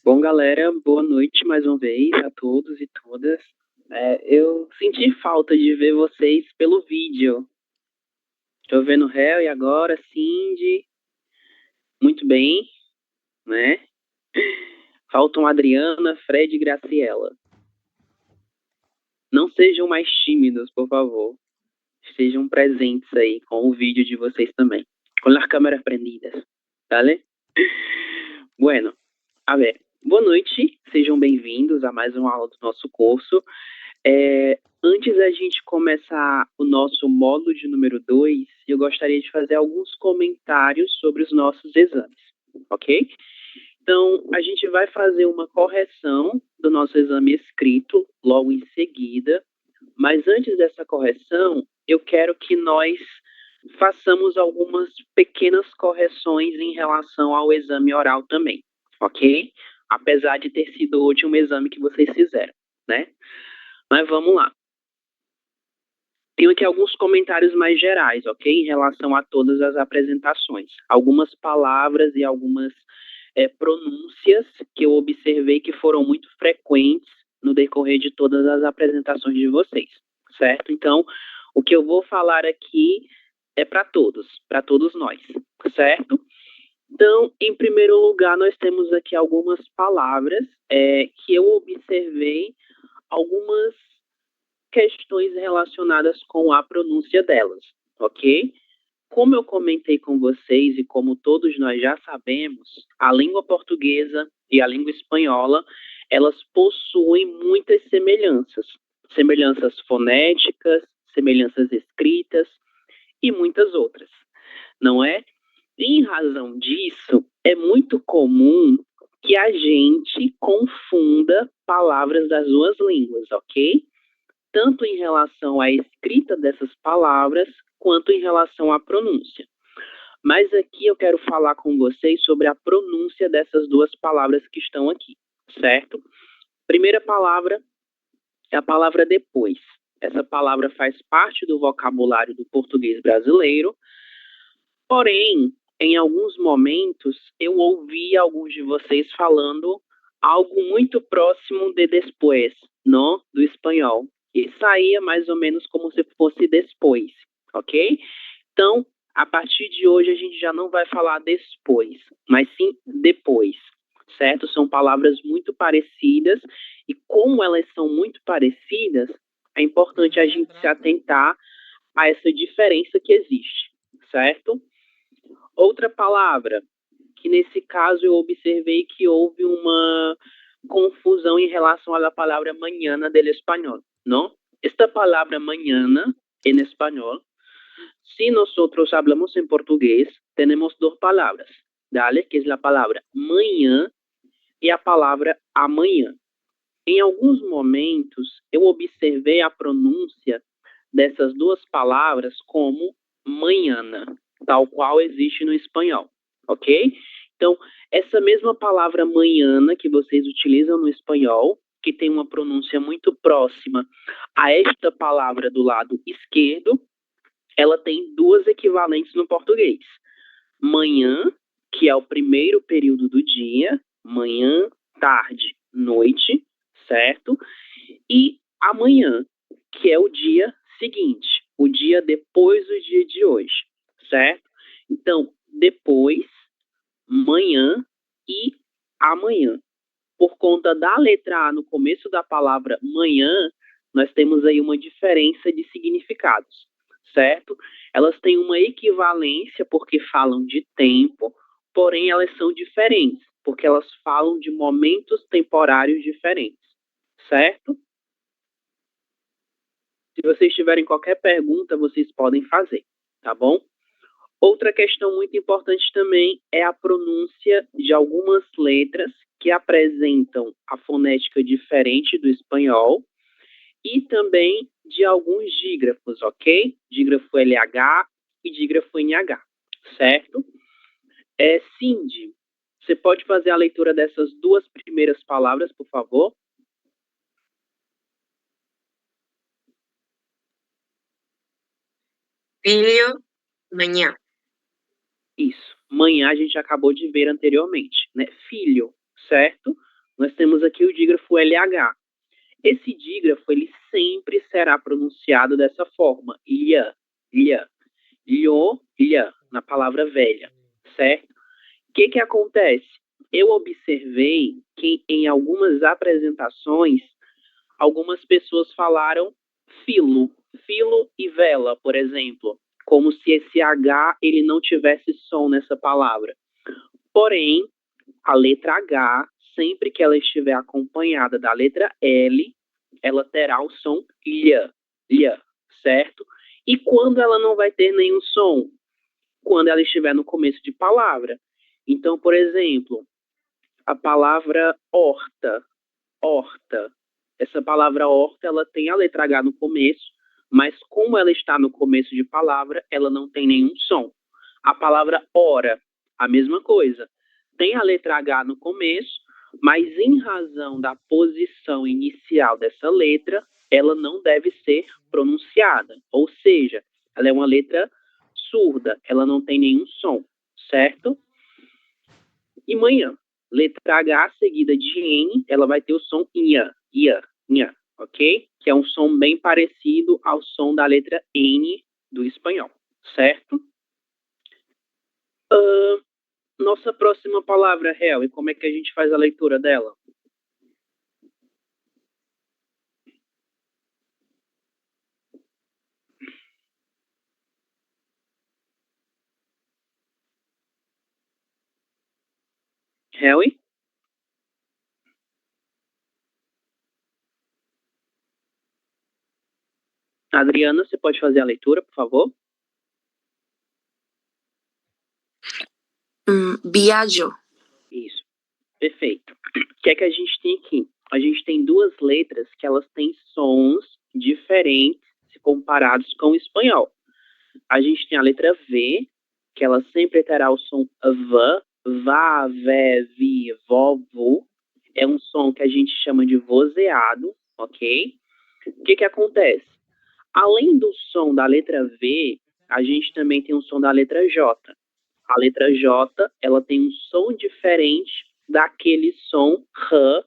Bom, galera, boa noite mais uma vez a todos e todas. Eu senti falta de ver vocês pelo vídeo. Estou vendo o Réu e agora Cindy. Muito bem, né? Faltam Adriana, Fred e Graciela. Não sejam mais tímidos, por favor. Estejam presentes aí com o vídeo de vocês também. Com as câmeras prendidas, ¿vale? Bueno, a ver, boa noite, sejam bem-vindos a mais uma aula do nosso curso. Antes da gente começar o nosso módulo de número 2, eu gostaria de fazer alguns comentários sobre os nossos exames, ok? Então, a gente vai fazer uma correção do nosso exame escrito logo em seguida, mas antes dessa correção, eu quero que nós façamos algumas pequenas correções em relação ao exame oral também, ok? Apesar de ter sido o último exame que vocês fizeram, né? Mas vamos lá. Tenho aqui alguns comentários mais gerais, ok? Em relação a todas as apresentações. Algumas palavras e algumas pronúncias que eu observei que foram muito frequentes no decorrer de todas as apresentações de vocês, certo? Então, o que eu vou falar aqui é para todos nós, certo? Então, em primeiro lugar, nós temos aqui algumas palavras que eu observei algumas questões relacionadas com a pronúncia delas, ok? Como eu comentei com vocês e como todos nós já sabemos, a língua portuguesa e a língua espanhola, elas possuem muitas semelhanças. Semelhanças fonéticas, semelhanças escritas e muitas outras, não é? Em razão disso, é muito comum que a gente confunda palavras das duas línguas, ok? Tanto em relação à escrita dessas palavras, quanto em relação à pronúncia. Mas aqui eu quero falar com vocês sobre a pronúncia dessas duas palavras que estão aqui, certo? Primeira palavra é a palavra depois. Essa palavra faz parte do vocabulário do português brasileiro, porém, em alguns momentos, eu ouvi alguns de vocês falando algo muito próximo de después, não? Do espanhol. E saía mais ou menos como se fosse depois, ok? Então, a partir de hoje, a gente já não vai falar depois, mas sim depois, certo? São palavras muito parecidas e como elas são muito parecidas, é importante a gente se atentar a essa diferença que existe, certo? Outra palavra, que nesse caso eu observei que houve uma confusão em relação à palavra mañana del español, ¿no? Esta palabra mañana en español, si nosotros hablamos en portugués, tenemos dos palabras, ¿vale? Que es la palabra manhã e a palavra amanhã. Em alguns momentos, eu observei a pronúncia dessas duas palavras como manhana, tal qual existe no espanhol, ok? Então, essa mesma palavra manhana que vocês utilizam no espanhol, que tem uma pronúncia muito próxima a esta palavra do lado esquerdo, ela tem duas equivalentes no português. Manhã, que é o primeiro período do dia, manhã, tarde, noite, certo? E amanhã, que é o dia seguinte, o dia depois do dia de hoje, certo? Então, depois, manhã e amanhã. Por conta da letra A no começo da palavra manhã, nós temos aí uma diferença de significados, certo? Elas têm uma equivalência porque falam de tempo, porém elas são diferentes, porque elas falam de momentos temporários diferentes, certo? Se vocês tiverem qualquer pergunta, vocês podem fazer, tá bom? Outra questão muito importante também é a pronúncia de algumas letras que apresentam a fonética diferente do espanhol e também de alguns dígrafos, ok? Dígrafo LH e dígrafo NH, certo? Cindy, você pode fazer a leitura dessas duas primeiras palavras, por favor? Filho, manhã. Isso. Manhã a gente acabou de ver anteriormente, né? Filho, certo? Nós temos aqui o dígrafo LH. Esse dígrafo, ele sempre será pronunciado dessa forma, lha, lha, lho, lha, na palavra velha, certo? O que acontece? Eu observei que em algumas apresentações, algumas pessoas falaram filo, filo e vela, por exemplo, como se esse H ele não tivesse som nessa palavra. Porém, a letra H, sempre que ela estiver acompanhada da letra L, ela terá o som lha, lha, certo? E quando ela não vai ter nenhum som? Quando ela estiver no começo de palavra. Então, por exemplo, a palavra horta, horta. Essa palavra horta, ela tem a letra H no começo, mas como ela está no começo de palavra, ela não tem nenhum som. A palavra hora, a mesma coisa. Tem a letra H no começo, mas em razão da posição inicial dessa letra, ela não deve ser pronunciada. Ou seja, ela é uma letra surda, ela não tem nenhum som, certo? E manhã, letra H seguida de N, ela vai ter o som ia, ia, nha, ok? Que é um som bem parecido ao som da letra N do espanhol, certo? Nossa próxima palavra, Hel, e como é que a gente faz a leitura dela? Helly? Adriana, você pode fazer a leitura, por favor? Viaggio. Isso, perfeito. O que é que a gente tem aqui? A gente tem duas letras que elas têm sons diferentes se comparados com o espanhol. A gente tem a letra V, que ela sempre terá o som V, vá, vé, vi, vó, vô. É um som que a gente chama de vozeado, ok? O que acontece? Além do som da letra V, a gente também tem o som da letra J. A letra J, ela tem um som diferente daquele som R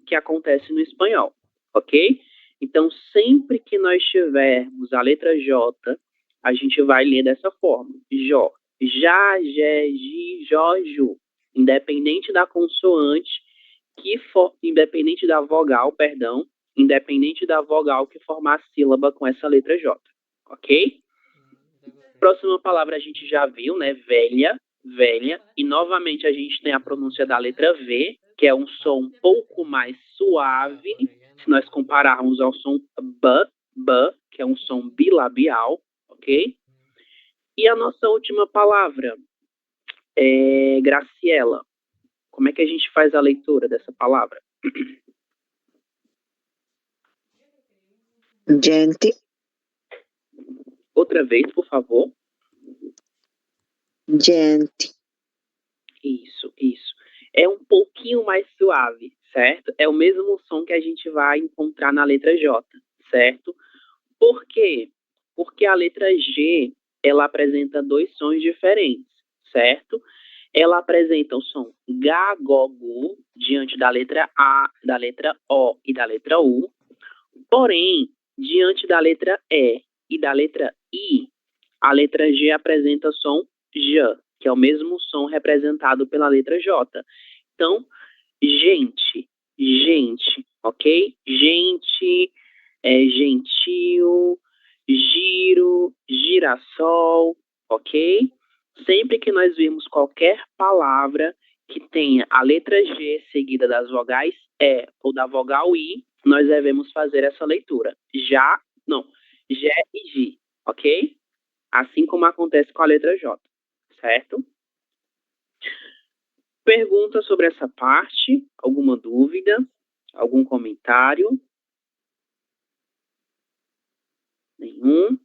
que acontece no espanhol, ok? Então, sempre que nós tivermos a letra J, a gente vai ler dessa forma: Jó, já, jé, ji, jó, ju. Independente da consoante independente da vogal, perdão, independente da vogal que formar a sílaba com essa letra J, ok? Próxima palavra a gente já viu, né? Velha, velha. E novamente a gente tem a pronúncia da letra V, que é um som um pouco mais suave, se nós compararmos ao som B, B, que é um som bilabial, ok? E a nossa última palavra é Graciela. Como é que a gente faz a leitura dessa palavra? Gente. Outra vez, por favor. Gente. Isso. É um pouquinho mais suave, certo? É o mesmo som que a gente vai encontrar na letra J, certo? Por quê? Porque a letra G, ela apresenta dois sons diferentes, certo? Ela apresenta o som G, Go, Gu, diante da letra A, da letra O e da letra U. Porém, diante da letra E da letra I, a letra G apresenta o som J, que é o mesmo som representado pela letra J. Então, gente, gente, ok? Gente, gentil, giro, girassol, ok? Sempre que nós vimos qualquer palavra que tenha a letra G seguida das vogais E ou da vogal I, nós devemos fazer essa leitura. G e G, ok? Assim como acontece com a letra J, certo? Pergunta sobre essa parte? Alguma dúvida? Algum comentário? Nenhum?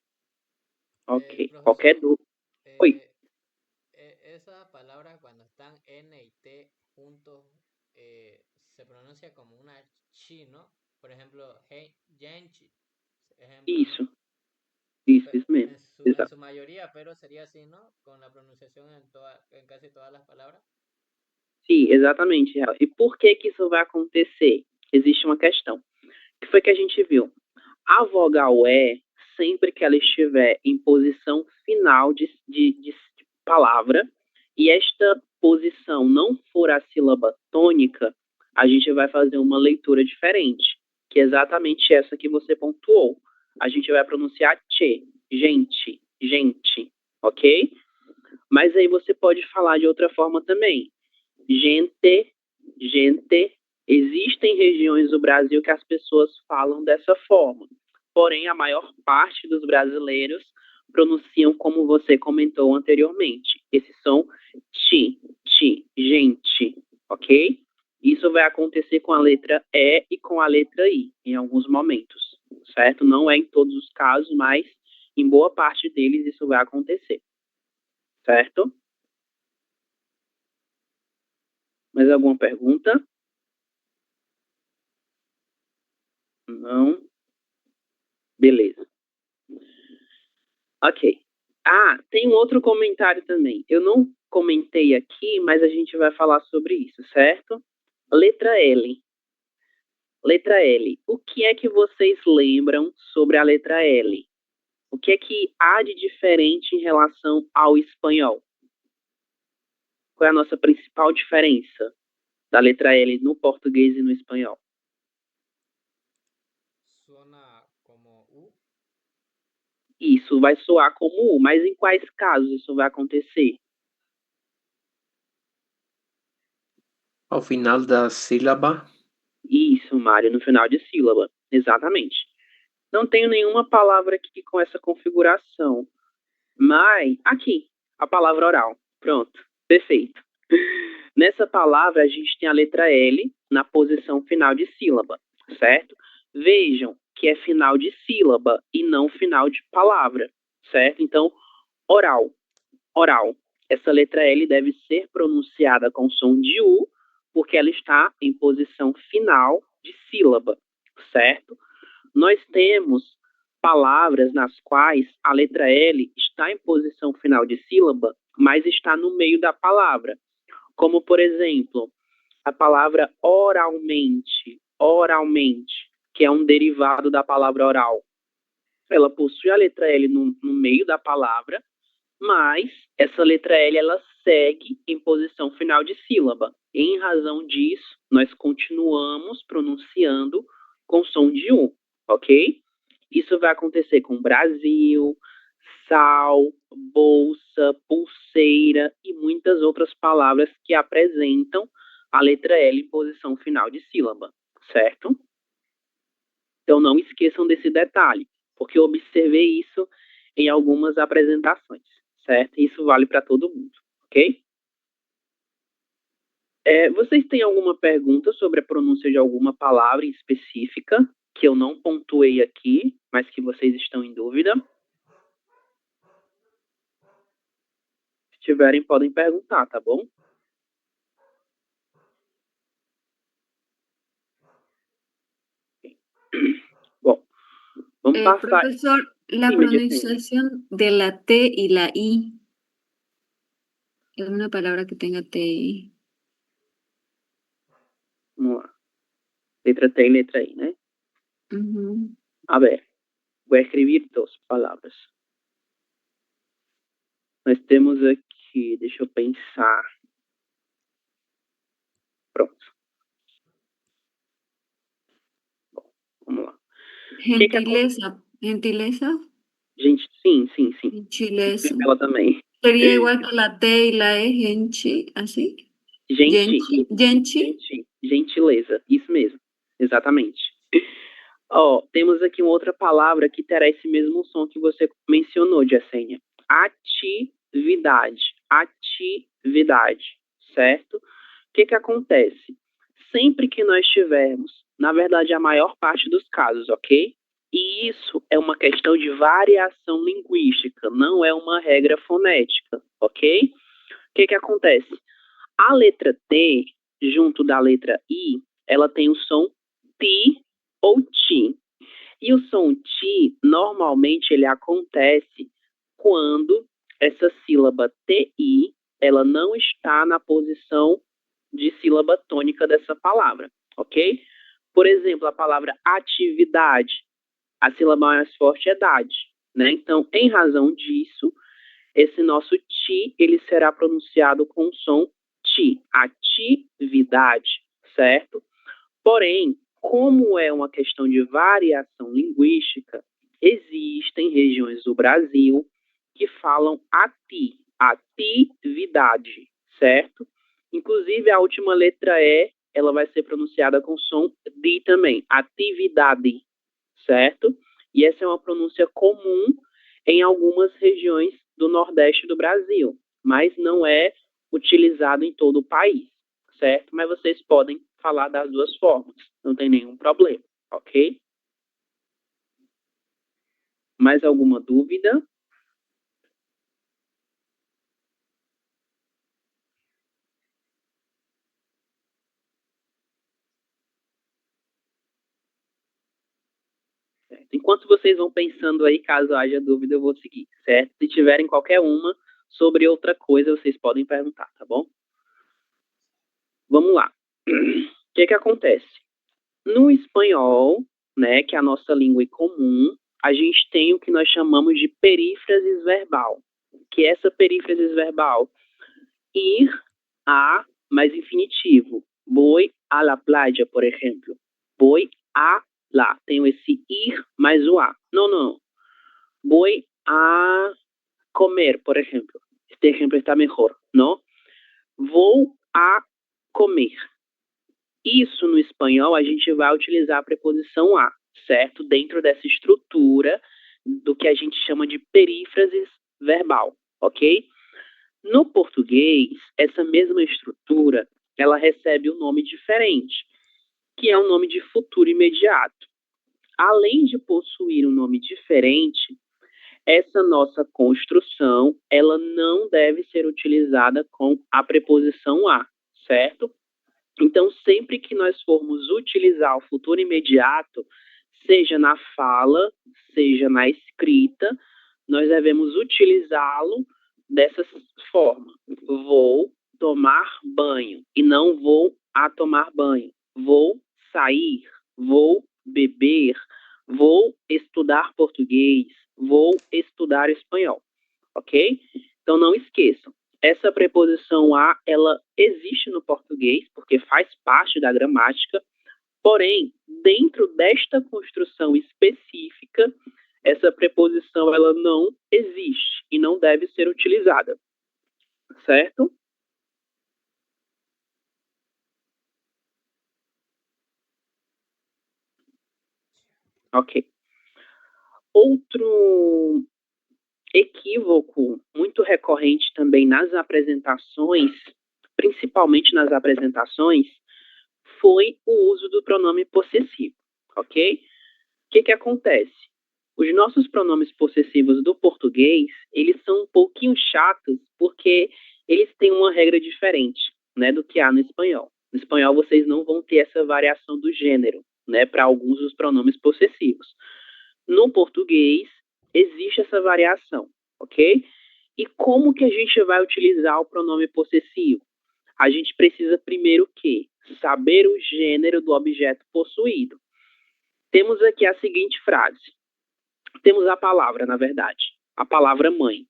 Ok. Qualquer dúvida? Oi. Esas palabras cuando están N y T juntos se pronuncia como una chi, ¿no? Por ejemplo, genchi, ejemplo, Isso. ¿no? Isso mesmo. En Exato. su mayoría, pero sería así, ¿no? Con la pronunciación en casi todas las palabras. Sim, exatamente, Real. E por que que isso vai acontecer? Existe uma questão. O que foi que a gente viu? A vogal E, sempre que ela estiver em posição final de palavra, e esta posição não for a sílaba tônica, a gente vai fazer uma leitura diferente, que é exatamente essa que você pontuou. A gente vai pronunciar che, gente, ok? Mas aí você pode falar de outra forma também. Gente, gente. Existem regiões do Brasil que as pessoas falam dessa forma. Porém, a maior parte dos brasileiros pronunciam como você comentou anteriormente. Esse som gente, ok? Isso vai acontecer com a letra E e com a letra I em alguns momentos, certo? Não é em todos os casos, mas em boa parte deles isso vai acontecer, certo? Mais alguma pergunta? Não? Beleza. Ok. Ah, tem um outro comentário também. Eu não comentei aqui, mas a gente vai falar sobre isso, certo? Letra L. Letra L. O que é que vocês lembram sobre a letra L? O que é que há de diferente em relação ao espanhol? Qual é a nossa principal diferença da letra L no português e no espanhol? Suena como U. Isso vai soar como U, mas em quais casos isso vai acontecer? Ao final da sílaba. Isso, Mário, no final de sílaba. Exatamente. Não tenho nenhuma palavra aqui com essa configuração. Mas, aqui, a palavra oral. Pronto, perfeito. Nessa palavra, a gente tem a letra L na posição final de sílaba, certo? Vejam que é final de sílaba e não final de palavra, certo? Então, oral, oral. Essa letra L deve ser pronunciada com som de U, porque ela está em posição final de sílaba, certo? Nós temos palavras nas quais a letra L está em posição final de sílaba, mas está no meio da palavra. Como, por exemplo, a palavra oralmente, oralmente, que é um derivado da palavra oral. Ela possui a letra L no meio da palavra, mas essa letra L ela segue em posição final de sílaba. Em razão disso, nós continuamos pronunciando com som de U, ok? Isso vai acontecer com Brasil, sal, bolsa, pulseira e muitas outras palavras que apresentam a letra L em posição final de sílaba, certo? Então não esqueçam desse detalhe, porque eu observei isso em algumas apresentações, certo? Isso vale para todo mundo, ok? Vocês têm alguma pergunta sobre a pronúncia de alguma palavra em específica que eu não pontuei aqui, mas que vocês estão em dúvida? Se tiverem, podem perguntar, tá bom? Bom, vamos passar... Profesor, la Dime, Yesenia. pronunciación de la T y la I. Es una palabra que tenga T y I. Vamos lá. Letra T e letra I, né? Ujú. A ver, vou escrever duas palavras. Nós temos aqui, deixa eu pensar. Pronto. Bom, vamos lá. Gentileza. Gentileza. Gente, sim. Gentileza. Ela também. Sería igual que la T y la E, genchi, así. Gentileza, isso mesmo, exatamente. Ó, temos aqui uma outra palavra que terá esse mesmo som que você mencionou, Jessênia. Atividade, certo? O que acontece? Sempre que nós tivermos, na verdade, a maior parte dos casos, ok? E isso é uma questão de variação linguística, não é uma regra fonética, ok? O que acontece? A letra T, junto da letra I, ela tem o som ti ou ti. E o som ti, normalmente, ele acontece quando essa sílaba TI, ela não está na posição de sílaba tônica dessa palavra, ok? Por exemplo, a palavra atividade, a sílaba mais forte é dade, né? Então, em razão disso, esse nosso ti, ele será pronunciado com o som ti, atividade, certo? Porém, como é uma questão de variação linguística, existem regiões do Brasil que falam ati, atividade, certo? Inclusive, a última letra E, ela vai ser pronunciada com som di também, atividade, certo? E essa é uma pronúncia comum em algumas regiões do Nordeste do Brasil, mas não é utilizado em todo o país, certo? Mas vocês podem falar das duas formas, não tem nenhum problema, ok? Mais alguma dúvida? Certo. Enquanto vocês vão pensando aí, caso haja dúvida, eu vou seguir, certo? Se tiverem qualquer uma sobre outra coisa, vocês podem perguntar, tá bom? Vamos lá. O que acontece? No espanhol, né, que é a nossa língua comum, a gente tem o que nós chamamos de perífrasis verbal. Que é essa perífrasis verbal? Ir a mais infinitivo. Voy a la playa, por exemplo. Voy a lá. Tenho esse ir mais o a. Não, não. Voy a comer, por exemplo. Este exemplo está melhor, não? Vou a comer. Isso no espanhol a gente vai utilizar a preposição a, certo? Dentro dessa estrutura do que a gente chama de perífrasis verbal, ok? No português, essa mesma estrutura, ela recebe um nome diferente, que é um nome de futuro imediato. Além de possuir um nome diferente, essa nossa construção, ela não deve ser utilizada com a preposição a, certo? Então, sempre que nós formos utilizar o futuro imediato, seja na fala, seja na escrita, nós devemos utilizá-lo dessa forma. Vou tomar banho e não vou a tomar banho. Vou sair, vou beber, vou estudar português, vou estudar espanhol, ok? Então, não esqueçam. Essa preposição a, ela existe no português, porque faz parte da gramática, porém, dentro desta construção específica, essa preposição ela não existe e não deve ser utilizada, certo? Ok. Outro equívoco muito recorrente também nas apresentações, principalmente nas apresentações, foi o uso do pronome possessivo, ok? O que acontece? Os nossos pronomes possessivos do português, eles são um pouquinho chatos porque eles têm uma regra diferente, né, do que há no espanhol. No espanhol, vocês não vão ter essa variação do gênero, né, para alguns dos pronomes possessivos. No português, existe essa variação, ok? E como que a gente vai utilizar o pronome possessivo? A gente precisa primeiro saber o gênero do objeto possuído. Temos aqui a seguinte frase. Temos a palavra, na verdade, a palavra mãe.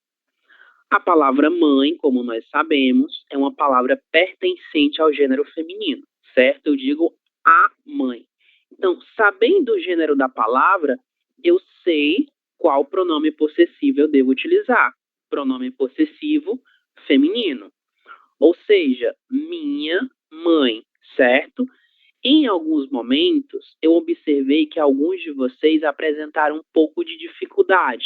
A palavra mãe, como nós sabemos, é uma palavra pertencente ao gênero feminino, certo? Eu digo a mãe. Então, sabendo o gênero da palavra, eu sei qual pronome possessivo eu devo utilizar. Pronome possessivo feminino. Ou seja, minha mãe, certo? Em alguns momentos, eu observei que alguns de vocês apresentaram um pouco de dificuldade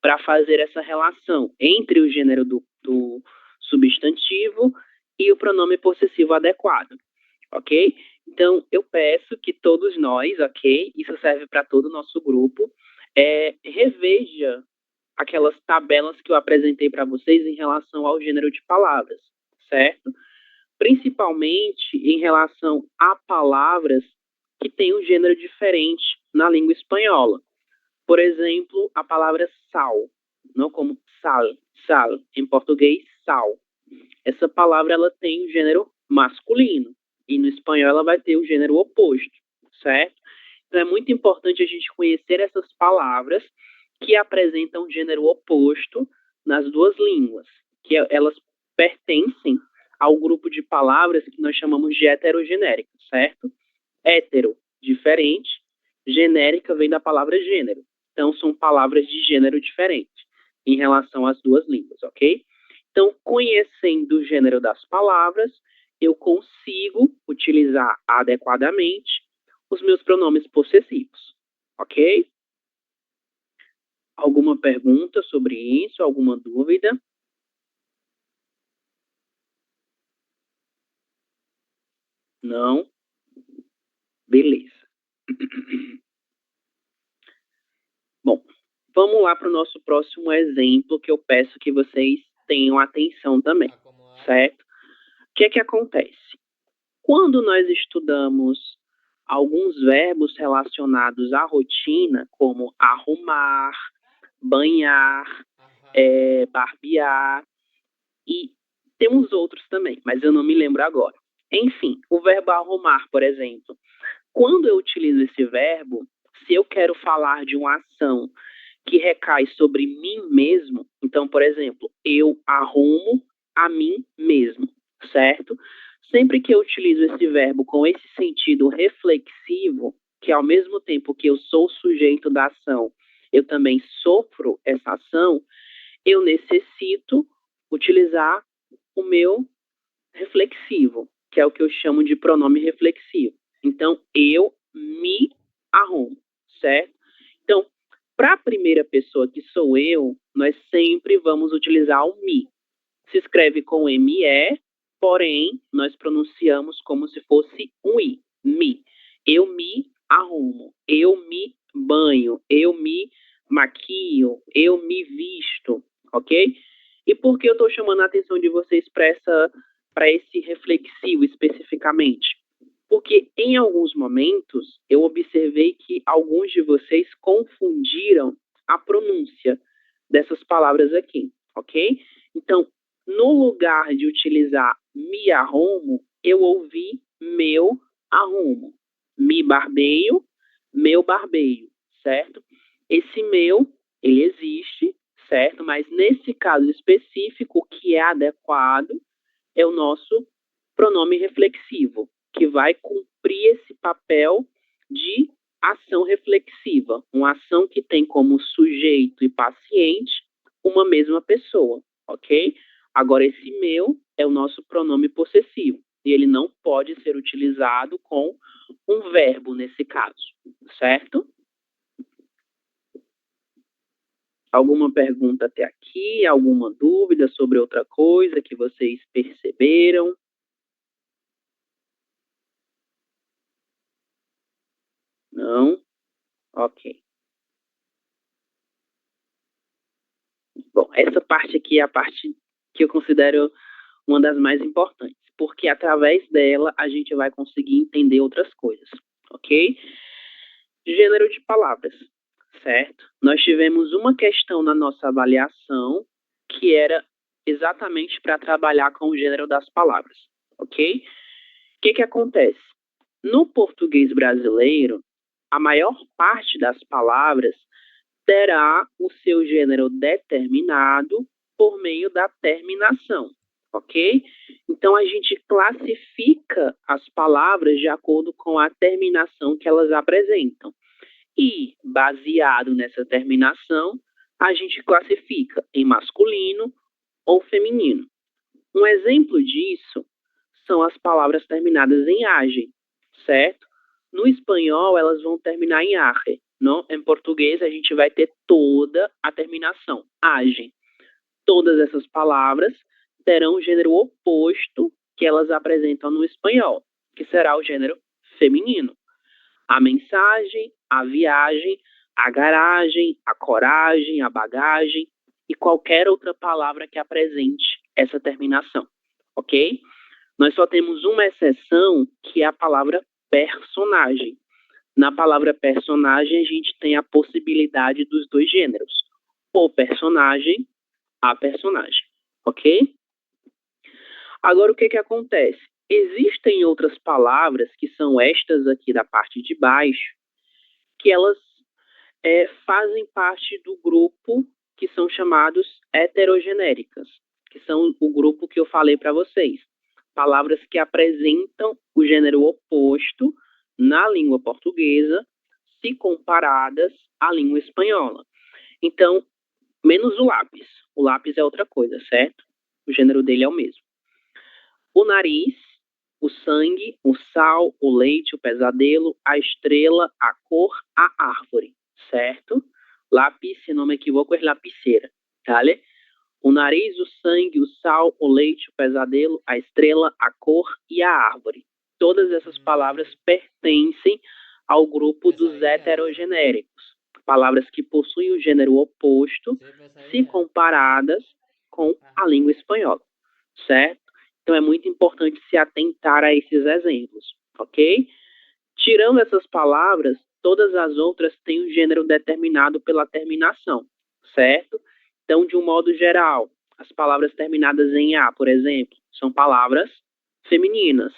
para fazer essa relação entre o gênero do substantivo e o pronome possessivo adequado, ok? Então, eu peço que todos nós, ok? Isso serve para todo o nosso grupo, reveja aquelas tabelas que eu apresentei para vocês em relação ao gênero de palavras, certo? Principalmente em relação a palavras que têm um gênero diferente na língua espanhola. Por exemplo, a palavra sal, não como sal, em português, sal. Essa palavra ela tem um gênero masculino. E no espanhol ela vai ter o gênero oposto, certo? Então é muito importante a gente conhecer essas palavras que apresentam gênero oposto nas duas línguas, que elas pertencem ao grupo de palavras que nós chamamos de heterogenéricas, certo? Hétero, diferente, genérica vem da palavra gênero. Então são palavras de gênero diferente em relação às duas línguas, ok? Então, conhecendo o gênero das palavras, eu consigo utilizar adequadamente os meus pronomes possessivos, ok? Alguma pergunta sobre isso? Alguma dúvida? Não? Beleza. Bom, vamos lá para o nosso próximo exemplo, que eu peço que vocês tenham atenção também, certo? O que é que acontece? Quando nós estudamos alguns verbos relacionados à rotina, como arrumar, banhar, barbear, e temos outros também, mas eu não me lembro agora. Enfim, o verbo arrumar, por exemplo. Quando eu utilizo esse verbo, se eu quero falar de uma ação que recai sobre mim mesmo, então, por exemplo, eu arrumo a mim mesmo, certo? Sempre que eu utilizo esse verbo com esse sentido reflexivo, que ao mesmo tempo que eu sou o sujeito da ação, eu também sofro essa ação, eu necessito utilizar o meu reflexivo, que é o que eu chamo de pronome reflexivo. Então, eu me arrumo, certo? Então, para a primeira pessoa, que sou eu, nós sempre vamos utilizar o me. Se escreve com ME, porém, nós pronunciamos como se fosse um I, me. Eu me arrumo, eu me banho, eu me maquio, eu me visto, ok? E por que eu estou chamando a atenção de vocês para esse reflexivo especificamente? Porque em alguns momentos eu observei que alguns de vocês confundiram a pronúncia dessas palavras aqui, ok? Então, no lugar de utilizar me arrumo, eu ouvi meu arrumo. Me barbeio, meu barbeio, certo? Esse meu, ele existe, certo? Mas nesse caso específico, o que é adequado é o nosso pronome reflexivo, que vai cumprir esse papel de ação reflexiva, uma ação que tem como sujeito e paciente uma mesma pessoa, ok? Agora, esse meu é o nosso pronome possessivo, e ele não pode ser utilizado com um verbo nesse caso, certo? Alguma pergunta até aqui? Alguma dúvida sobre outra coisa que vocês perceberam? Não? Ok. Bom, essa parte aqui é a parte que eu considero uma das mais importantes, porque através dela a gente vai conseguir entender outras coisas, ok? Gênero de palavras, certo? Nós tivemos uma questão na nossa avaliação que era exatamente para trabalhar com o gênero das palavras, ok? O que acontece? No português brasileiro, a maior parte das palavras terá o seu gênero determinado por meio da terminação, ok? Então, a gente classifica as palavras de acordo com a terminação que elas apresentam. E, baseado nessa terminação, a gente classifica em masculino ou feminino. Um exemplo disso são as palavras terminadas em age, certo? No espanhol, elas vão terminar em age. Não? Em português, a gente vai ter toda a terminação, age. Todas essas palavras terão o gênero oposto que elas apresentam no espanhol, que será o gênero feminino. A mensagem, a viagem, a garagem, a coragem, a bagagem e qualquer outra palavra que apresente essa terminação, ok? Nós só temos uma exceção, que é a palavra personagem. Na palavra personagem, a gente tem a possibilidade dos dois gêneros, o personagem, a personagem, ok? Agora, o que acontece? existem outras palavras, que são estas aqui da parte de baixo, que elas fazem parte do grupo que são chamados heterogenéricas, que são o grupo que eu falei para vocês. Palavras que apresentam o gênero oposto na língua portuguesa, se comparadas à língua espanhola. Então, menos o lápis. O lápis é outra coisa, certo? O gênero dele é o mesmo. O nariz, o sangue, o sal, o leite, o pesadelo, a estrela, a cor, a árvore, certo? Lápis, se não me equivoco, é lapiceira, ¿vale? O nariz, o sangue, o sal, o leite, o pesadelo, a estrela, a cor e a árvore. Todas essas palavras pertencem ao grupo dos heterogenéricos. Palavras que possuem o gênero oposto, se comparadas com a língua espanhola, certo? Então, é muito importante se atentar a esses exemplos, ok? Tirando essas palavras, todas as outras têm um gênero determinado pela terminação, certo? Então, de um modo geral, as palavras terminadas em A, por exemplo, são palavras femininas.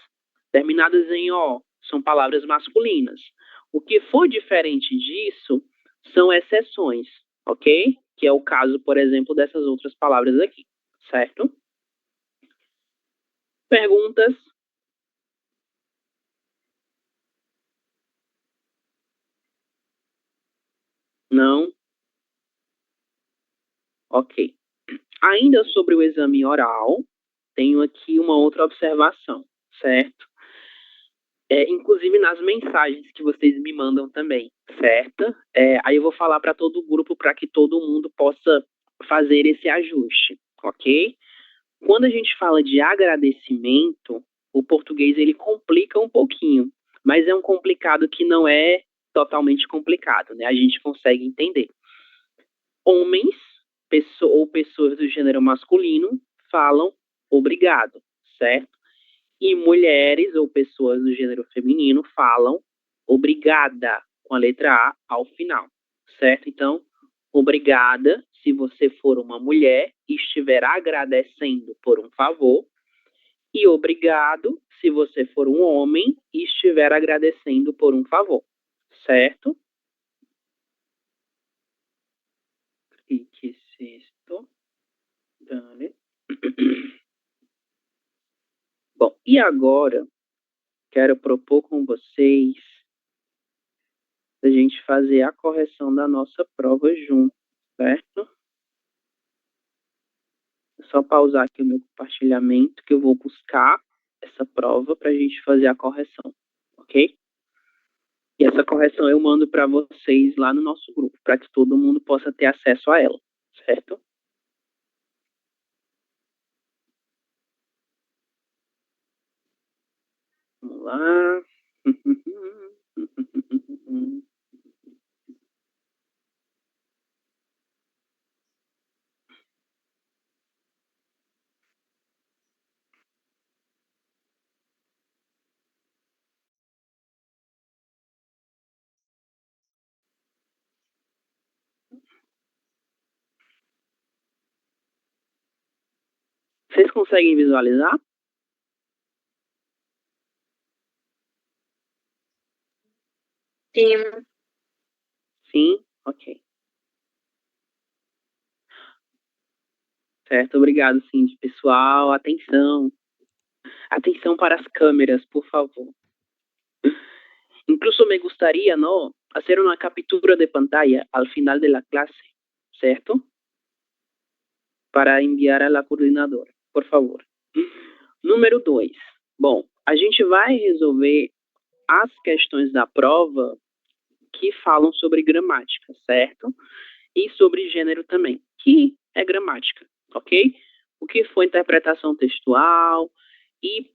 Terminadas em O, são palavras masculinas. O que for diferente disso são exceções, ok? Que é o caso, por exemplo, dessas outras palavras aqui, certo? Perguntas? Não? Ok. Ainda sobre o exame oral, tenho aqui uma outra observação, certo? Inclusive nas mensagens que vocês me mandam também, certo? Aí eu vou falar para todo o grupo para que todo mundo possa fazer esse ajuste, ok? Quando a gente fala de agradecimento, o português ele complica um pouquinho, mas é um complicado que não é totalmente complicado, né? A gente consegue entender. Homens ou pessoas do gênero masculino falam obrigado, certo? E mulheres ou pessoas do gênero feminino falam obrigada, com a letra A ao final, certo? Então, obrigada se você for uma mulher e estiver agradecendo por um favor, e obrigado se você for um homem e estiver agradecendo por um favor, certo? E que sexto. Dale. Bom, e agora quero propor com vocês a gente fazer a correção da nossa prova junto, certo? É só pausar aqui o meu compartilhamento que eu vou buscar essa prova para a gente fazer a correção, ok? E essa correção eu mando para vocês lá no nosso grupo, para que todo mundo possa ter acesso a ela, certo? Vamos lá. Vocês conseguem visualizar? Sim. Sim? Ok. Certo, obrigado, Cindy. Pessoal, atenção. Atenção para as câmeras, por favor. Incluso me gustaría, ¿no?, hacer una captura de pantalla al final de la clase, ¿cierto? Para enviar a la coordenadora, por favor. Número 2. Bom, a gente vai resolver as questões da prova que falam sobre gramática, certo? E sobre gênero também, que é gramática, ok? O que for interpretação textual e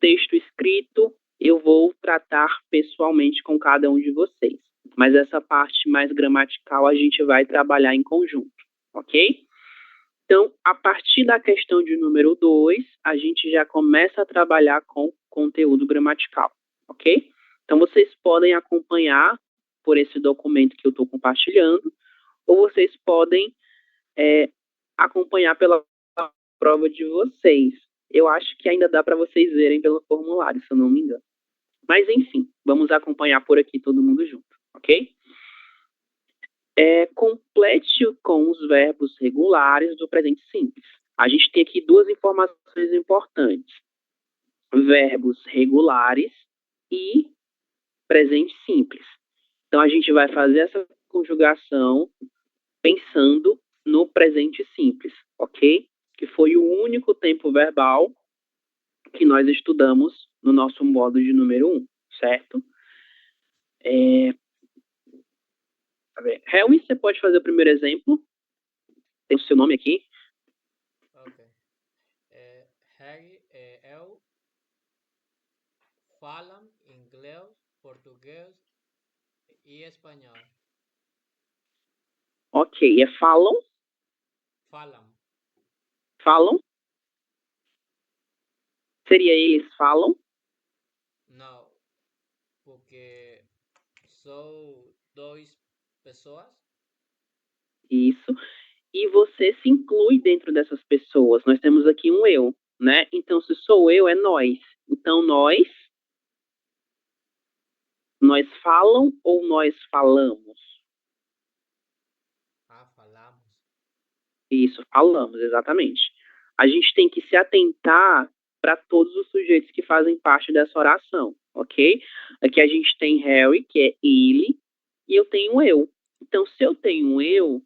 texto escrito, eu vou tratar pessoalmente com cada um de vocês. Mas essa parte mais gramatical a gente vai trabalhar em conjunto, ok? Então, a partir da questão de número 2, a gente já começa a trabalhar com conteúdo gramatical, ok? Então, vocês podem acompanhar por esse documento que eu estou compartilhando, ou vocês podem acompanhar pela prova de vocês, Eu acho que ainda dá para vocês verem pelo formulário, se eu não me engano. Mas, enfim, vamos acompanhar por aqui todo mundo junto, ok? Complete com os verbos regulares do presente simples. A gente tem aqui duas informações importantes. Verbos regulares e presente simples. Então, a gente vai fazer essa conjugação pensando no presente simples, ok? Que foi o único tempo verbal que nós estudamos no nosso módulo de número 1, certo? Helmy, você pode fazer o primeiro exemplo? Tem o seu nome aqui. Ok. Eu falam inglês, português e espanhol. Ok, falam? Falam. Falam? Seria eles falam? Não, porque são duas pessoas. Isso. E você se inclui dentro dessas pessoas. Nós temos aqui um eu, né? Então, se sou eu, é nós. Então, nós falam ou nós falamos? Falamos. Isso, falamos, exatamente. A gente tem que se atentar para todos os sujeitos que fazem parte dessa oração, ok? Aqui a gente tem Harry, que é ele, e eu tenho eu. Então, se eu tenho um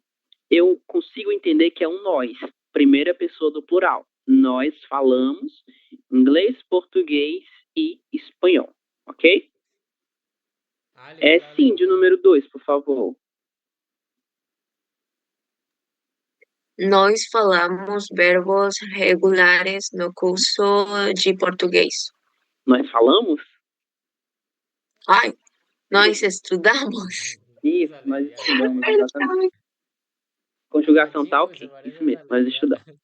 eu consigo entender que é um nós, primeira pessoa do plural. Nós falamos inglês, português e espanhol, ok? Sim, de número 2, por favor. Nós falamos verbos regulares no curso de português. Nós falamos? Ai, nós estudamos. Isso, nós estudamos, exatamente. Conjugação tá ok, isso mesmo, nós estudamos.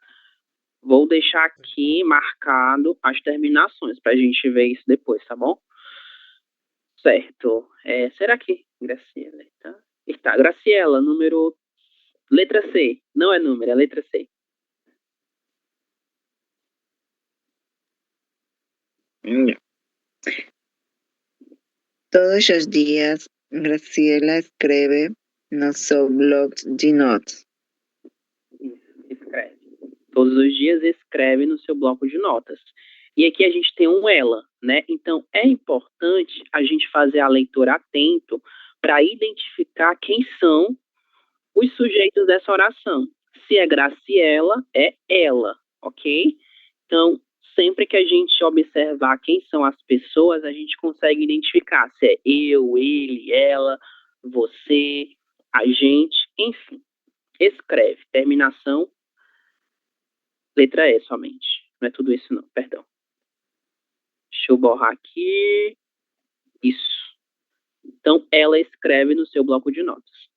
Vou deixar aqui marcado as terminações para a gente ver isso depois, tá bom? Certo. Será que Graciela tá? Está. Graciela, letra C. Não é número, é letra C. Todos os dias, Graciela escreve no seu blog de notas. Escreve. Todos os dias escreve no seu bloco de notas. E aqui a gente tem um ela, né? Então, é importante a gente fazer a leitura atento para identificar quem são os sujeitos dessa oração. Se é Graciela, é ela, ok? Então, sempre que a gente observar quem são as pessoas, a gente consegue identificar se é eu, ele, ela, você, a gente, enfim. Escreve. Terminação, letra E somente. Não é tudo isso não, perdão. Deixa eu borrar aqui. Isso. Então, ela escreve no seu bloco de notas.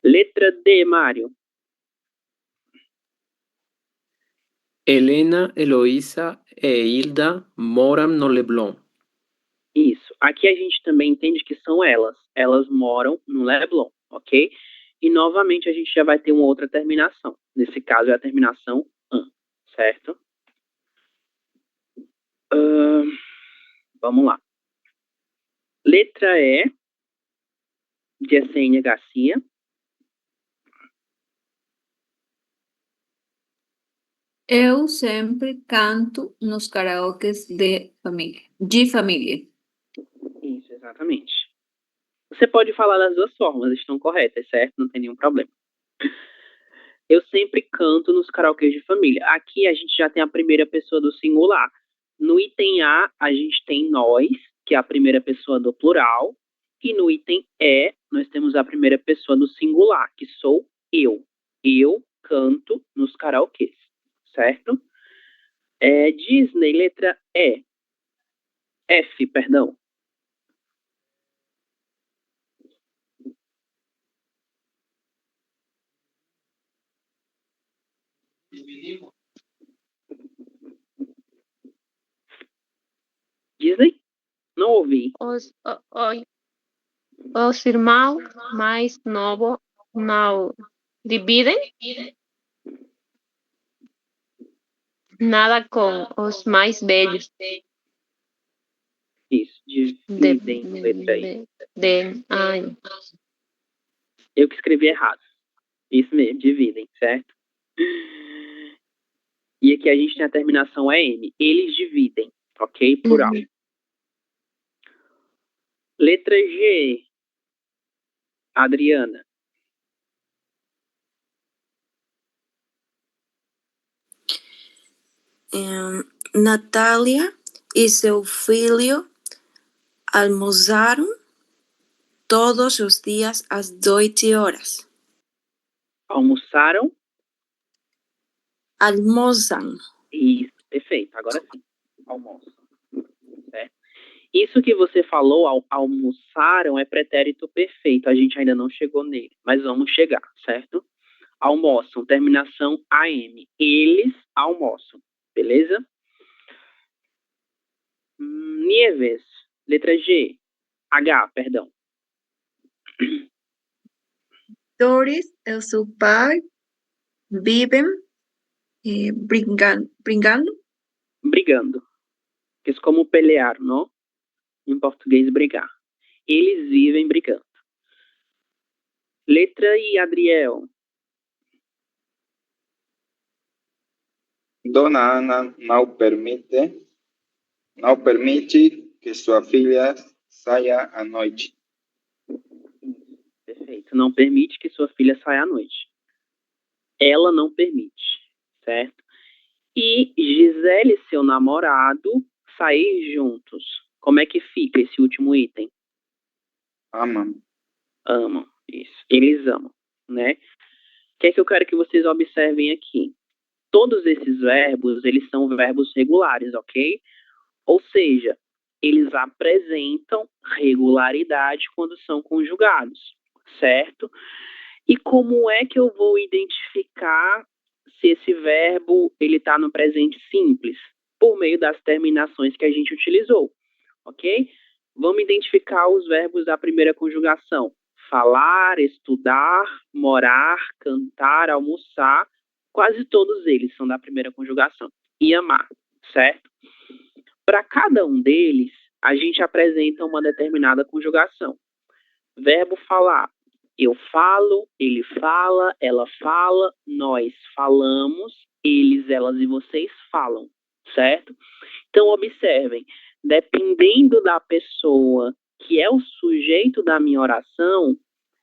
Letra D, Mário. Helena, Heloísa e Hilda moram no Leblon. Isso. Aqui a gente também entende que são elas. Elas moram no Leblon, ok? E novamente a gente já vai ter uma outra terminação. Nesse caso é a terminação an, certo? Vamos lá. Letra E, de Essênia Garcia. Eu sempre canto nos karaokes de família. Isso, exatamente. Você pode falar das duas formas, estão corretas, certo? Não tem nenhum problema. Eu sempre canto nos karaokês de família. Aqui a gente já tem a primeira pessoa do singular. No item A, a gente tem nós, que é a primeira pessoa do plural. E no item E, nós temos a primeira pessoa do singular, que sou eu. Eu canto nos karaokês, certo? Disney, letra E. F, perdão. Disney? Não ouvi. Os irmãos mais novos não dividem? Nada com os mais velhos. Isso, dividem, letra I. Ai, Eu que escrevi errado. Isso mesmo, dividem, certo? E aqui a gente tem a terminação EM. Eles dividem, ok? Plural. Letra G. Adriana. Natália e seu filho almoçaram todos os dias às 18 horas. Almoçaram? Almoçam. Isso, perfeito. Agora sim. Almoçam. Certo? Isso que você falou, almoçaram, é pretérito perfeito. A gente ainda não chegou nele, mas vamos chegar, certo? Almoçam, terminação AM. Eles almoçam, beleza? Nieves, letra G. H, perdão. Doris e seu pai vivem brigando. Brigando. Que é como pelear, não? Em português, brigar. Eles vivem brigando. Letra I, Adriel. Dona Ana não permite que sua filha saia à noite. Perfeito. Não permite que sua filha saia à noite. Ela não permite, certo? E Gisele e seu namorado sair juntos. Como é que fica esse último item? Amam. Amam, isso. Eles amam, né? O que é que eu quero que vocês observem aqui? Todos esses verbos, eles são verbos regulares, ok? Ou seja, eles apresentam regularidade quando são conjugados, certo? E como é que eu vou identificar se esse verbo ele está no presente simples? Por meio das terminações que a gente utilizou, ok? Vamos identificar os verbos da primeira conjugação. Falar, estudar, morar, cantar, almoçar. Quase todos eles são da primeira conjugação. E amar, certo? Para cada um deles, a gente apresenta uma determinada conjugação. Verbo falar. Eu falo, ele fala, ela fala, nós falamos, eles, elas e vocês falam, certo? Então, observem, dependendo da pessoa que é o sujeito da minha oração,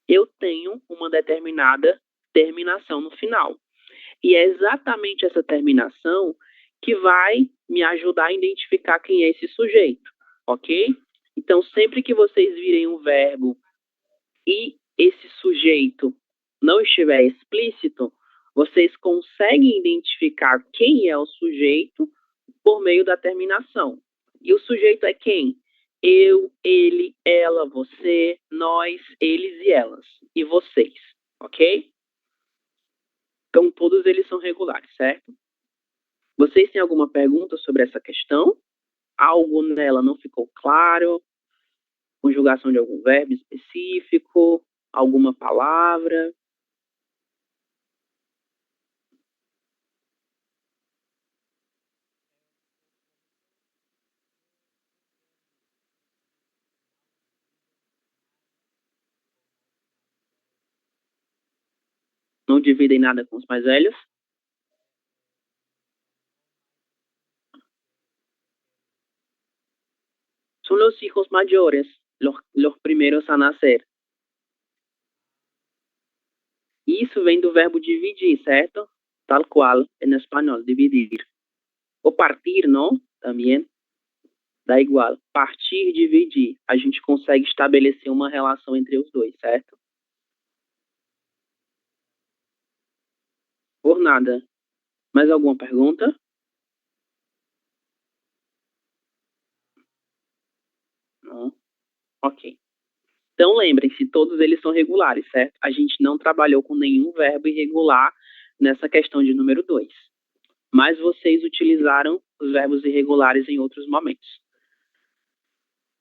eu tenho uma determinada terminação no final. E é exatamente essa terminação que vai me ajudar a identificar quem é esse sujeito, ok? Então, sempre que vocês virem um verbo e esse sujeito não estiver explícito, vocês conseguem identificar quem é o sujeito por meio da terminação. E o sujeito é quem? Eu, ele, ela, você, nós, eles e elas. E vocês, ok? Então, todos eles são regulares, certo? Vocês têm alguma pergunta sobre essa questão? Algo nela não ficou claro? Conjugação de algum verbo específico? Alguma palavra? Não dividem nada com os mais velhos? Son los hijos mayores, los primeros a nacer. Isso vem do verbo dividir, certo? Tal cual, en español, dividir. O partir, não? Também dá igual. Partir, dividir. A gente consegue estabelecer uma relação entre os dois, certo? Por nada. Mais alguma pergunta? Não? Ok. Então, lembrem-se, todos eles são regulares, certo? A gente não trabalhou com nenhum verbo irregular nessa questão de número 2. Mas vocês utilizaram os verbos irregulares em outros momentos.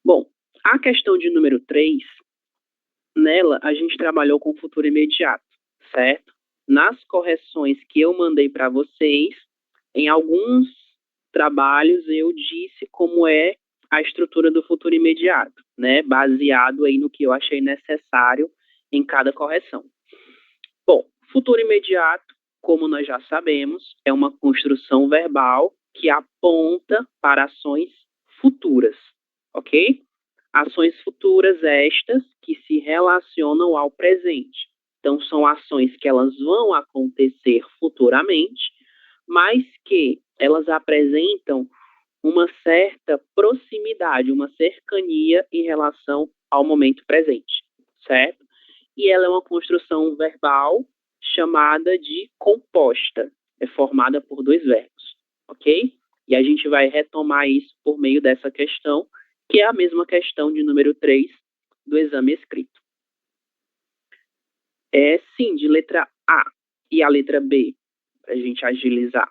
Bom, a questão de número 3, nela a gente trabalhou com o futuro imediato, certo? Nas correções que eu mandei para vocês, em alguns trabalhos eu disse como é a estrutura do futuro imediato, né? Baseado aí no que eu achei necessário em cada correção. Bom, futuro imediato, como nós já sabemos, é uma construção verbal que aponta para ações futuras, ok? Ações futuras estas que se relacionam ao presente. Então, são ações que elas vão acontecer futuramente, mas que elas apresentam uma certa proximidade, uma cercania em relação ao momento presente, certo? E ela é uma construção verbal chamada de composta. É formada por dois verbos, ok? E a gente vai retomar isso por meio dessa questão, que é a mesma questão de número 3 do exame escrito. É sim, de letra A e a letra B, para a gente agilizar.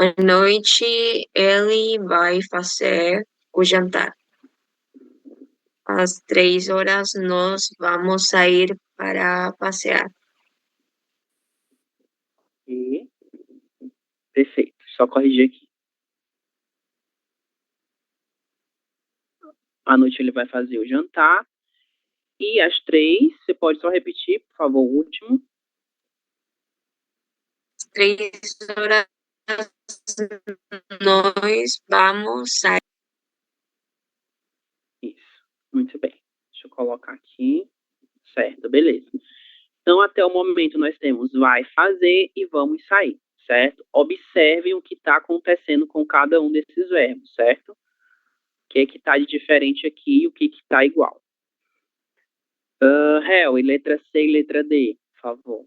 À noite ele vai fazer o jantar. Às 3 horas nós vamos sair para passear. E... Perfeito, só corrigir aqui. À noite ele vai fazer o jantar. E às 3, você pode só repetir, por favor, o último. Às 3 horas nós vamos sair. Isso, muito bem. Deixa eu colocar aqui. Certo, beleza. Então, até o momento, nós temos vai fazer e vamos sair, certo? Observem o que está acontecendo com cada um desses verbos, certo? O que é que está de diferente aqui e o que está igual. Hel, e letra C e letra D, por favor.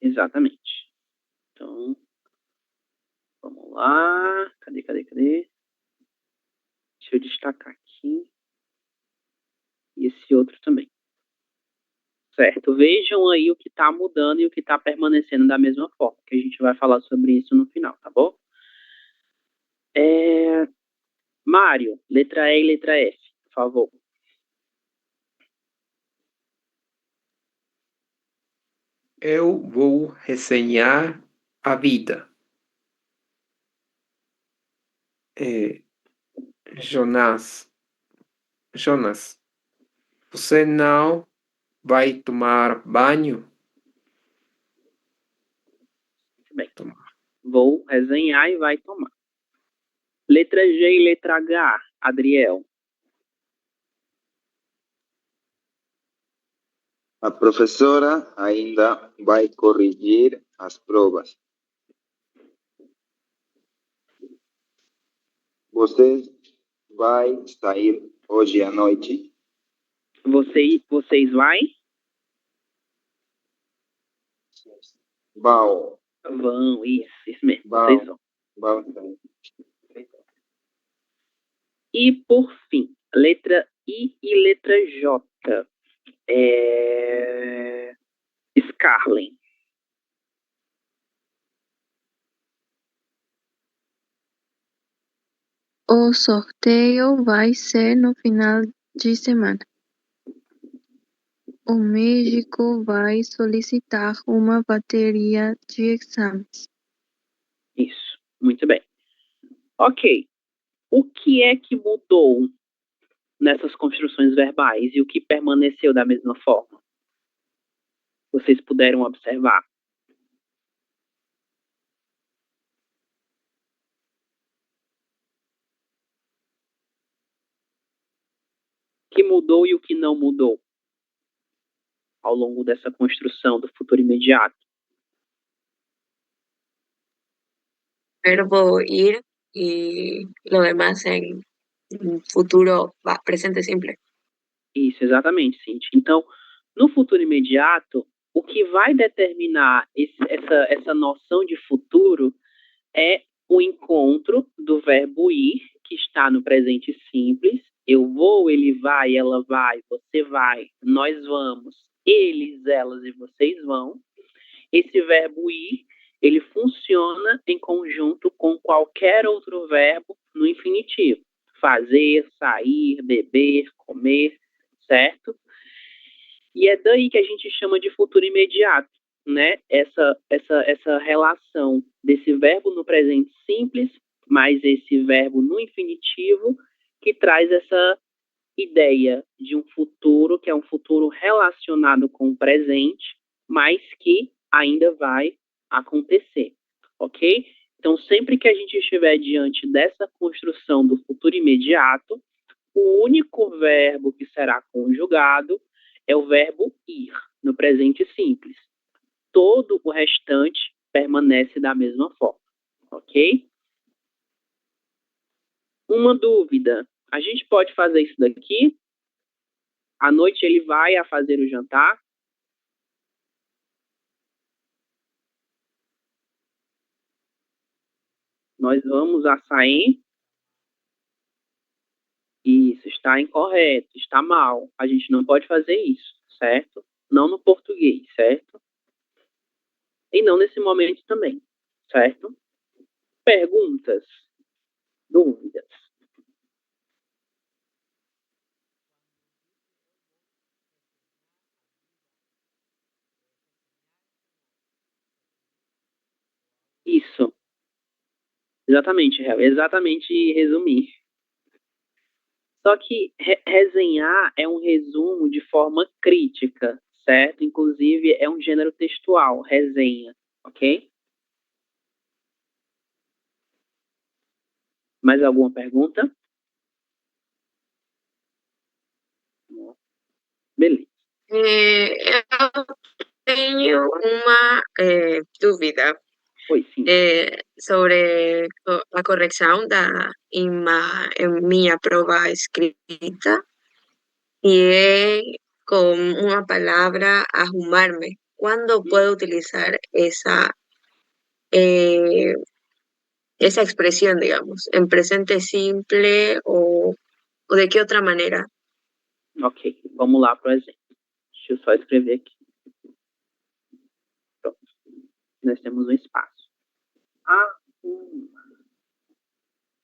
Exatamente. Então, vamos lá. Cadê? Deixa eu destacar aqui. E esse outro também. Certo? Vejam aí o que está mudando e o que está permanecendo da mesma forma, que a gente vai falar sobre isso no final, tá bom? Mário, letra E e letra F, por favor. Eu vou resenhar a vida. Jonas, você não vai tomar banho? Muito bem. Vou resenhar e vai tomar. Letra G e letra H, Adriel. A professora ainda vai corrigir as provas. Você vai sair hoje à noite? Vocês vai? Vão. Vão, isso mesmo. Vão. Vocês vão. Vão sair. E, por fim, letra I e letra J. Scarlett. O sorteio vai ser no final de semana. O médico vai solicitar uma bateria de exames. Isso, muito bem. Ok. O que é que mudou nessas construções verbais e o que permaneceu da mesma forma? Vocês puderam observar? O que mudou e o que não mudou ao longo dessa construção do futuro imediato? Verbo ir y lo demás en futuro, presente simple. Isso, exatamente, Cintia. Então, no futuro imediato, o que vai determinar essa noção de futuro é o encontro do verbo ir, que está no presente simples. Eu vou, ele vai, ela vai, você vai, nós vamos, eles, elas e vocês vão. Esse verbo ir, ele funciona em conjunto com qualquer outro verbo no infinitivo. Fazer, sair, beber, comer, certo? E é daí que a gente chama de futuro imediato, né? Essa relação desse verbo no presente simples, mais esse verbo no infinitivo, que traz essa ideia de um futuro, que é um futuro relacionado com o presente, mas que ainda vai acontecer, ok? Então, sempre que a gente estiver diante dessa construção do futuro imediato, o único verbo que será conjugado é o verbo ir, no presente simples. Todo o restante permanece da mesma forma, ok? Uma dúvida. A gente pode fazer isso daqui? À noite ele vai a fazer o jantar? Nós vamos a sair? Isso, está incorreto, está mal. A gente não pode fazer isso, certo? Não no português, certo? E não nesse momento também, certo? Perguntas? Dúvidas? Isso. Exatamente, exatamente resumir. Só que resenhar é um resumo de forma crítica, certo? Inclusive é um gênero textual, resenha, ok? Mais alguma pergunta? Beleza. Eu tenho uma dúvida Foi sim. sobre a correção em minha prova escrita y con una palabra arrumarme. ¿Cuándo puedo utilizar esa expresión, digamos? ¿En presente simple o de qué otra manera? Ok, vamos lá para o exemplo. Deixa eu só escrever aqui. Pronto. Nós temos um espaço. Arrumar.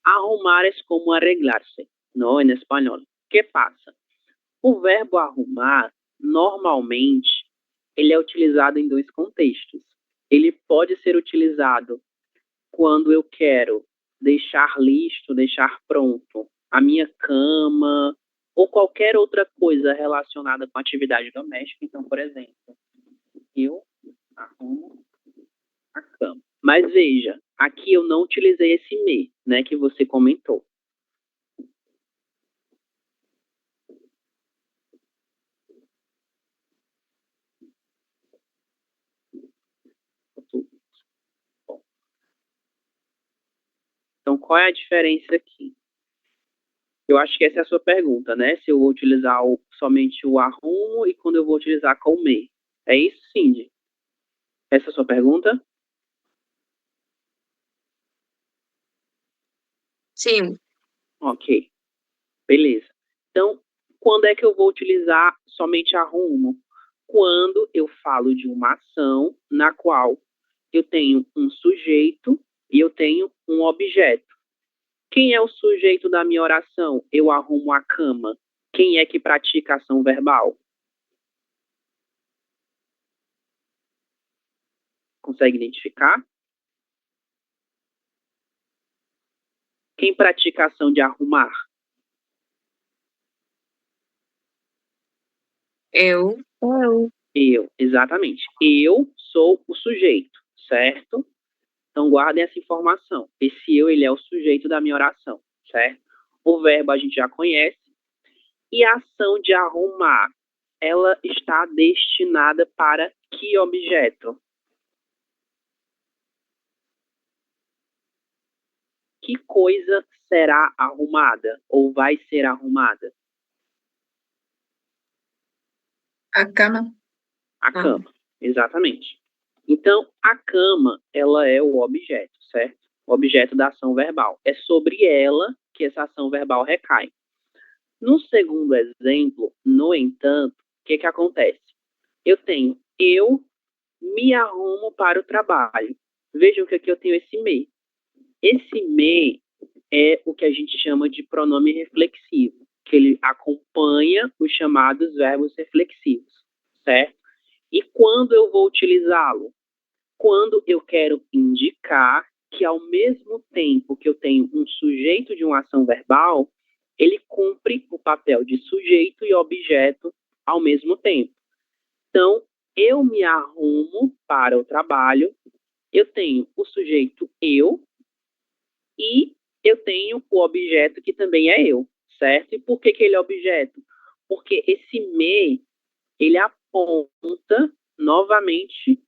Arrumar es como arreglarse, ¿no? En español. ¿Qué pasa? O verbo arrumar, normalmente, ele é utilizado em dois contextos. Ele pode ser utilizado quando eu quero deixar listo, deixar pronto a minha cama ou qualquer outra coisa relacionada com atividade doméstica. Então, por exemplo, eu arrumo a cama. Mas veja, aqui eu não utilizei esse me, né, que você comentou. Então, qual é a diferença aqui? Eu acho que essa é a sua pergunta, né? Se eu vou utilizar somente o arrumo e quando eu vou utilizar com me. É isso, Cindy? Essa é a sua pergunta? Sim. Ok. Beleza. Então, quando é que eu vou utilizar somente arrumo? Quando eu falo de uma ação na qual eu tenho um sujeito e eu tenho um objeto. Quem é o sujeito da minha oração? Eu arrumo a cama. Quem é que pratica a ação verbal? Consegue identificar? Quem pratica a ação de arrumar? Eu. Eu, exatamente. Eu sou o sujeito, certo? Então, guardem essa informação. Esse eu, ele é o sujeito da minha oração, certo? O verbo a gente já conhece. E a ação de arrumar, ela está destinada para que objeto? Que coisa será arrumada ou vai ser arrumada? A cama. A cama. Exatamente. Então, a cama, ela é o objeto, certo? O objeto da ação verbal. É sobre ela que essa ação verbal recai. No segundo exemplo, no entanto, o que acontece? Eu me arrumo para o trabalho. Vejam que aqui eu tenho esse me. Esse me é o que a gente chama de pronome reflexivo, que ele acompanha os chamados verbos reflexivos, certo? E quando eu vou utilizá-lo? Quando eu quero indicar que, ao mesmo tempo que eu tenho um sujeito de uma ação verbal, ele cumpre o papel de sujeito e objeto ao mesmo tempo. Então, eu me arrumo para o trabalho, eu tenho o sujeito eu e eu tenho o objeto que também é eu, certo? E por que ele é objeto? Porque esse me, ele aponta novamente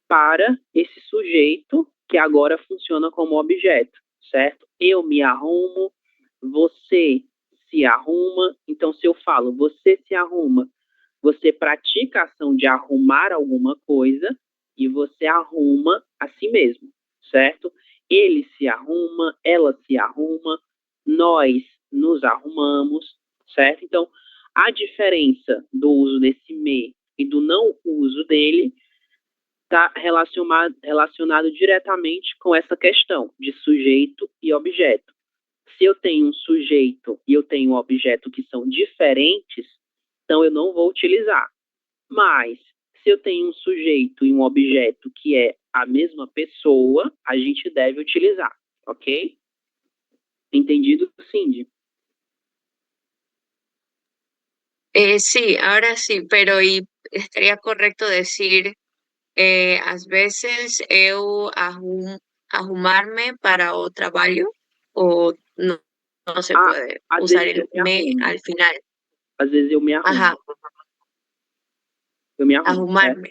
para esse sujeito que agora funciona como objeto, certo? Eu me arrumo, você se arruma. Então, se eu falo você se arruma, você pratica a ação de arrumar alguma coisa e você arruma a si mesmo, certo? Ele se arruma, ela se arruma, nós nos arrumamos, certo? Então, a diferença do uso desse me e do não uso dele está relacionado diretamente com essa questão de sujeito e objeto. Se eu tenho um sujeito e eu tenho um objeto que são diferentes, então eu não vou utilizar. Mas, se eu tenho um sujeito e um objeto que é a mesma pessoa, a gente deve utilizar, ok? Entendido, Cindy? Sí, ahora sí, pero ¿y estaría correcto decir às vezes eu arrumar-me para o trabalho ou não se pode Às usar vezes el eu me me arrumo. al final? Às vezes eu me arrumo. Ajá, Eu me arrumo, certo? arrumarme.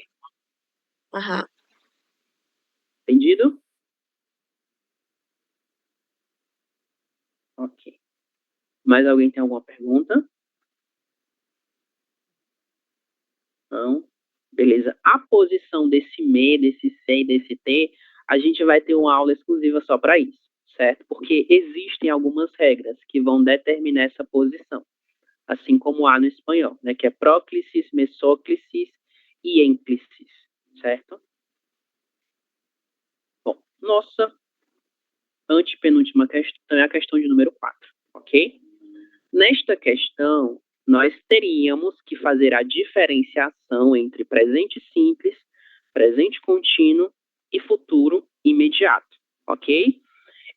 Ajá. Entendido? Ok. Mais alguém tem alguma pergunta? Não? Beleza. A posição desse me, desse se e desse te, a gente vai ter uma aula exclusiva só para isso, certo? Porque existem algumas regras que vão determinar essa posição, assim como há no espanhol, né? Que é próclisis, mesóclisis e ênclisis, certo? Bom, nossa antepenúltima questão é a questão de número 4, ok? Nesta questão, nós teríamos que fazer a diferenciação entre presente simples, presente contínuo e futuro imediato, ok?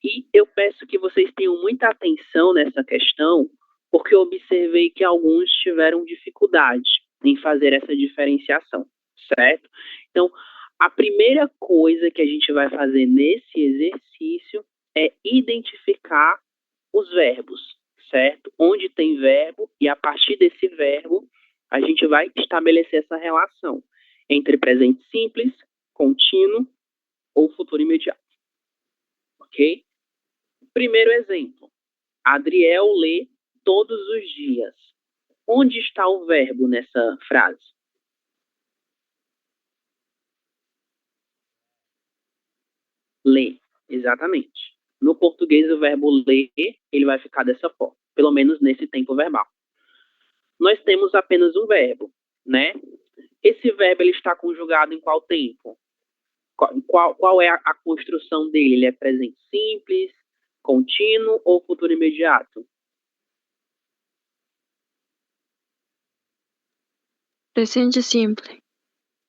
E eu peço que vocês tenham muita atenção nessa questão, porque eu observei que alguns tiveram dificuldade em fazer essa diferenciação, certo? Então, a primeira coisa que a gente vai fazer nesse exercício é identificar os verbos, certo? Onde tem verbo e a partir desse verbo a gente vai estabelecer essa relação entre presente simples, contínuo ou futuro imediato, ok? Primeiro exemplo, Adriel lê todos os dias. Onde está o verbo nessa frase? Lê, exatamente. No português, o verbo ler, ele vai ficar dessa forma, pelo menos nesse tempo verbal. Nós temos apenas um verbo, né? Esse verbo, ele está conjugado em qual tempo? Qual é a construção dele? Ele é presente simples, contínuo ou futuro imediato? Presente simple.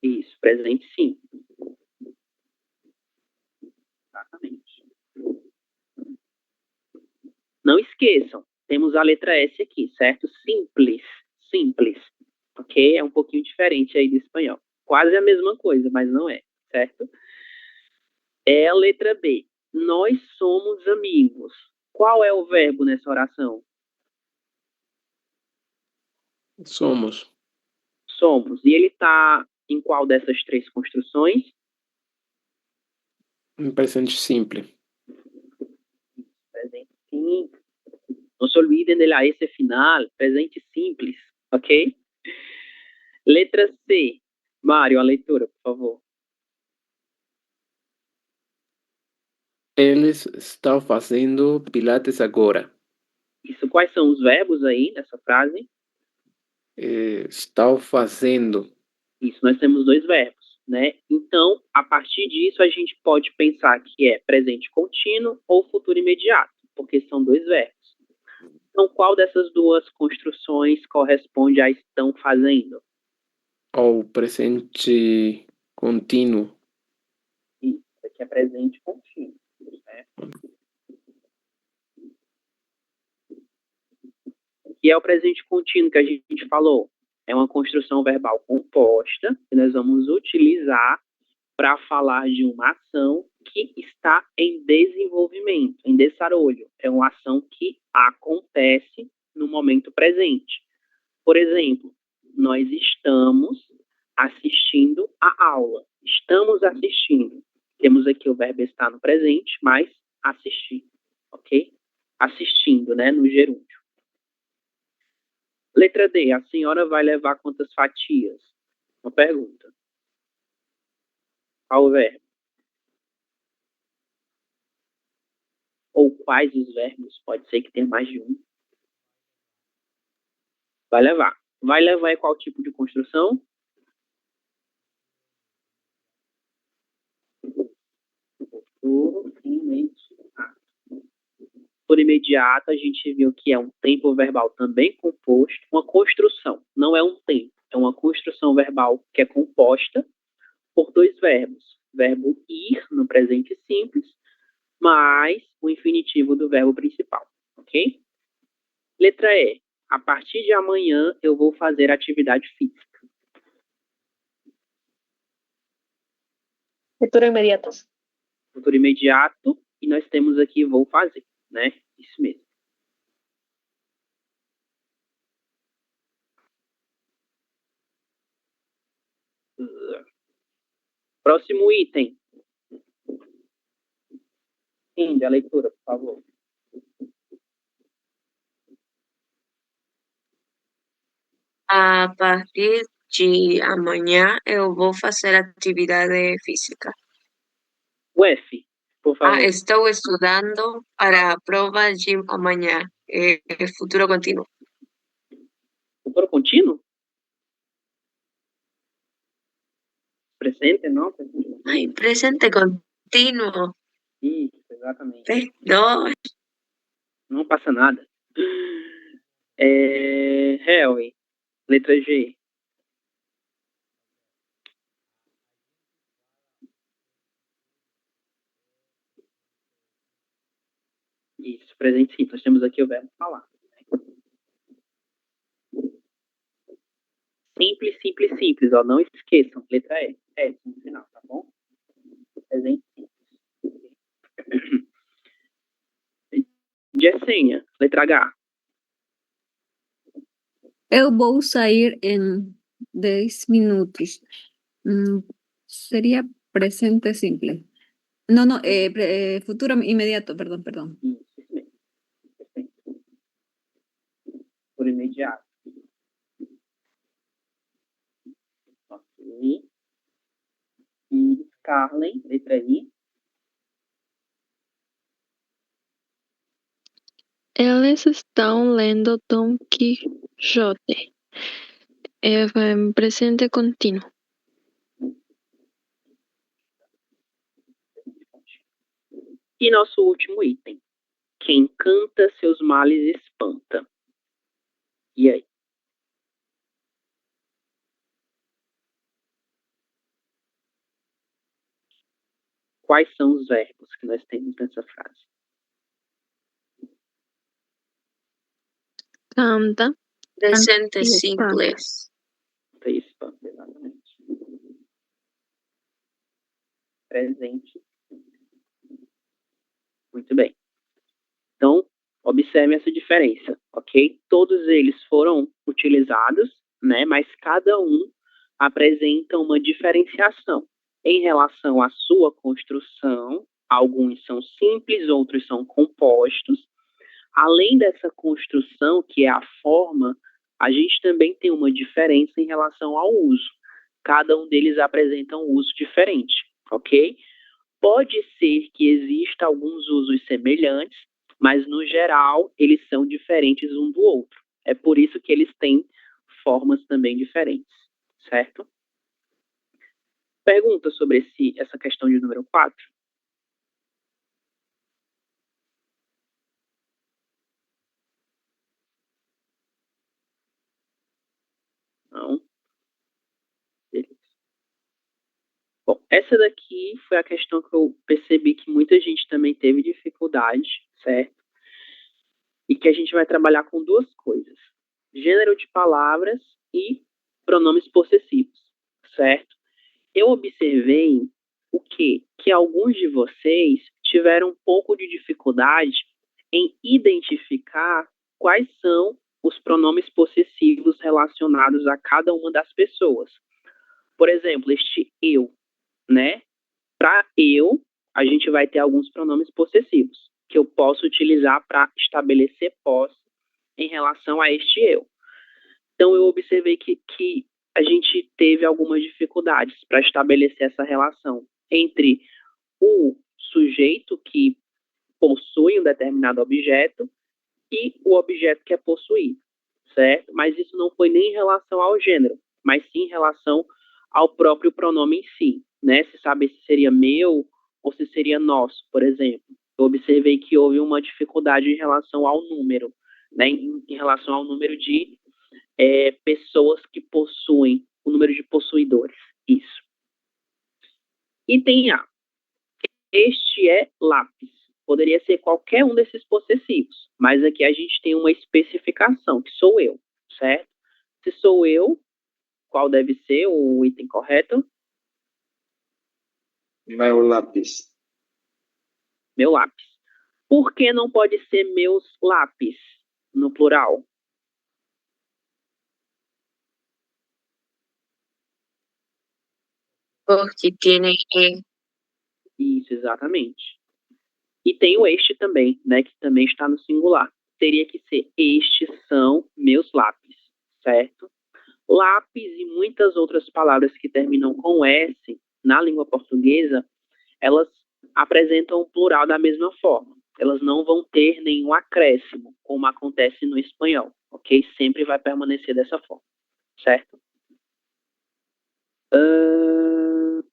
Isso, presente simples. Exatamente. Não esqueçam, temos a letra S aqui, certo? Simples, simples, ok? É um pouquinho diferente aí do espanhol. Quase a mesma coisa, mas não é, certo? É a letra B. Nós somos amigos. Qual é o verbo nessa oração? Somos. Somos. E ele está em qual dessas três construções? Em presente simple. Presente simples. Não se olvidem de la S final. Presente simples, ok? Letra C. Mário, a leitura, por por favor. Eles estão fazendo pilates agora. Isso, quais são os verbos aí nessa frase? Estão fazendo. Isso, nós temos dois verbos, né? Então, a partir disso, a gente pode pensar que é presente contínuo ou futuro imediato, porque são dois verbos. Então, qual dessas duas construções corresponde a estão fazendo? Ou presente contínuo. Isso aqui é presente contínuo, né? O que é o presente contínuo que a gente falou? É uma construção verbal composta que nós vamos utilizar para falar de uma ação que está em desenvolvimento, em desarrollo. É uma ação que acontece no momento presente. Por exemplo, nós estamos assistindo a aula. Estamos assistindo. Temos aqui o verbo estar no presente, mas assistir, ok? Assistindo, né, no gerúndio. Letra D, a senhora vai levar quantas fatias? Uma pergunta. Qual o verbo? Ou quais os verbos? Pode ser que tenha mais de um. Vai levar. Vai levar é qual tipo de construção? Futuro imediato. Por imediato, a gente viu que é um tempo verbal também composto, uma construção, não é um tempo, é uma construção verbal que é composta por dois verbos. Verbo ir, no presente simples, mais o infinitivo do verbo principal, ok? Letra E. A partir de amanhã, eu vou fazer atividade física. Futuro inmediato. Futuro imediato, e nós temos aqui vou fazer, né? Isso mesmo. Próximo item. Fim da leitura, por favor. A partir de amanhã eu vou fazer atividade física. O F, por favor. Estou estudando para a prova de amanhã. Futuro contínuo. Futuro contínuo? Presente, não? Presente contínuo. Isso, exatamente. Perdão. Não passa nada. Harry, letra G. Isso, presente sim. Nós temos aqui o verbo falar. Simples, simples, simples. Ó, não esqueçam. Letra E. S no final, tá bom? Presente simples. Gessenha, letra H. Eu vou sair em 10 minutos. Sería presente simple. No, futuro inmediato, perdón. Isso mesmo. Por imediato. Ok. E Carlen, letra I. Eles estão lendo Don Quixote. Em presente contínuo. E nosso último item. Quem canta seus males espanta. E aí? Quais são os verbos que nós temos nessa frase? Canta. Presente E simples. Espanta, exatamente. Presente. Muito bem. Então, observe essa diferença, ok? Todos eles foram utilizados, né? Mas cada um apresenta uma diferenciação em relação à sua construção. Alguns são simples, outros são compostos. Além dessa construção, que é a forma, a gente também tem uma diferença em relação ao uso. cada um deles apresenta um uso diferente, ok? Pode ser que exista alguns usos semelhantes, mas no geral eles são diferentes um do outro. É por isso que eles têm formas também diferentes, certo? Pergunta sobre essa questão de número 4? Não. Beleza. Bom, essa daqui foi a questão que eu percebi que muita gente também teve dificuldade, certo? E que a gente vai trabalhar com duas coisas: gênero de palavras e pronomes possessivos, certo? Eu observei o quê? Que alguns de vocês tiveram um pouco de dificuldade em identificar quais são os pronomes possessivos relacionados a cada uma das pessoas. Por exemplo, este eu, né? Para eu, a gente vai ter alguns pronomes possessivos que eu posso utilizar para estabelecer posse em relação a este eu. Então, eu observei que a gente teve algumas dificuldades para estabelecer essa relação entre o sujeito que possui um determinado objeto e o objeto que é possuído, certo? Mas isso não foi nem em relação ao gênero, mas sim em relação ao próprio pronome em si, né? Se saber se seria meu ou se seria nosso, por exemplo. Eu observei que houve uma dificuldade em relação ao número, né? Em relação ao número de pessoas que possuem, o número de possuidores. Isso. Item A. Este é lápis. Poderia ser qualquer um desses possessivos, mas aqui a gente tem uma especificação, que sou eu, certo? Se sou eu, qual deve ser o item correto? Meu lápis. Meu lápis. Por que não pode ser meus lápis, no plural? Porque tiene E. Isso, exatamente. E tem o este também, né, que também está no singular. Teria que ser estes são meus lápis, certo? Lápis e muitas outras palavras que terminam com S na língua portuguesa, elas apresentam o plural da mesma forma. Elas não vão ter nenhum acréscimo, como acontece no espanhol, ok? Sempre vai permanecer dessa forma, certo?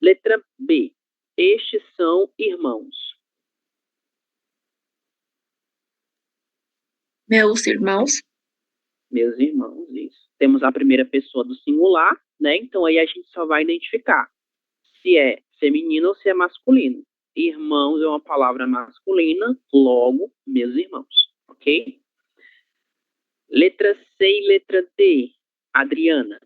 Letra B. Estes são irmãos. Meus irmãos. Meus irmãos, isso. Temos a primeira pessoa do singular, né? Então aí a gente só vai identificar se é feminino ou se é masculino. Irmãos é uma palavra masculina, logo, meus irmãos, ok? Letra C e letra D. Adriana.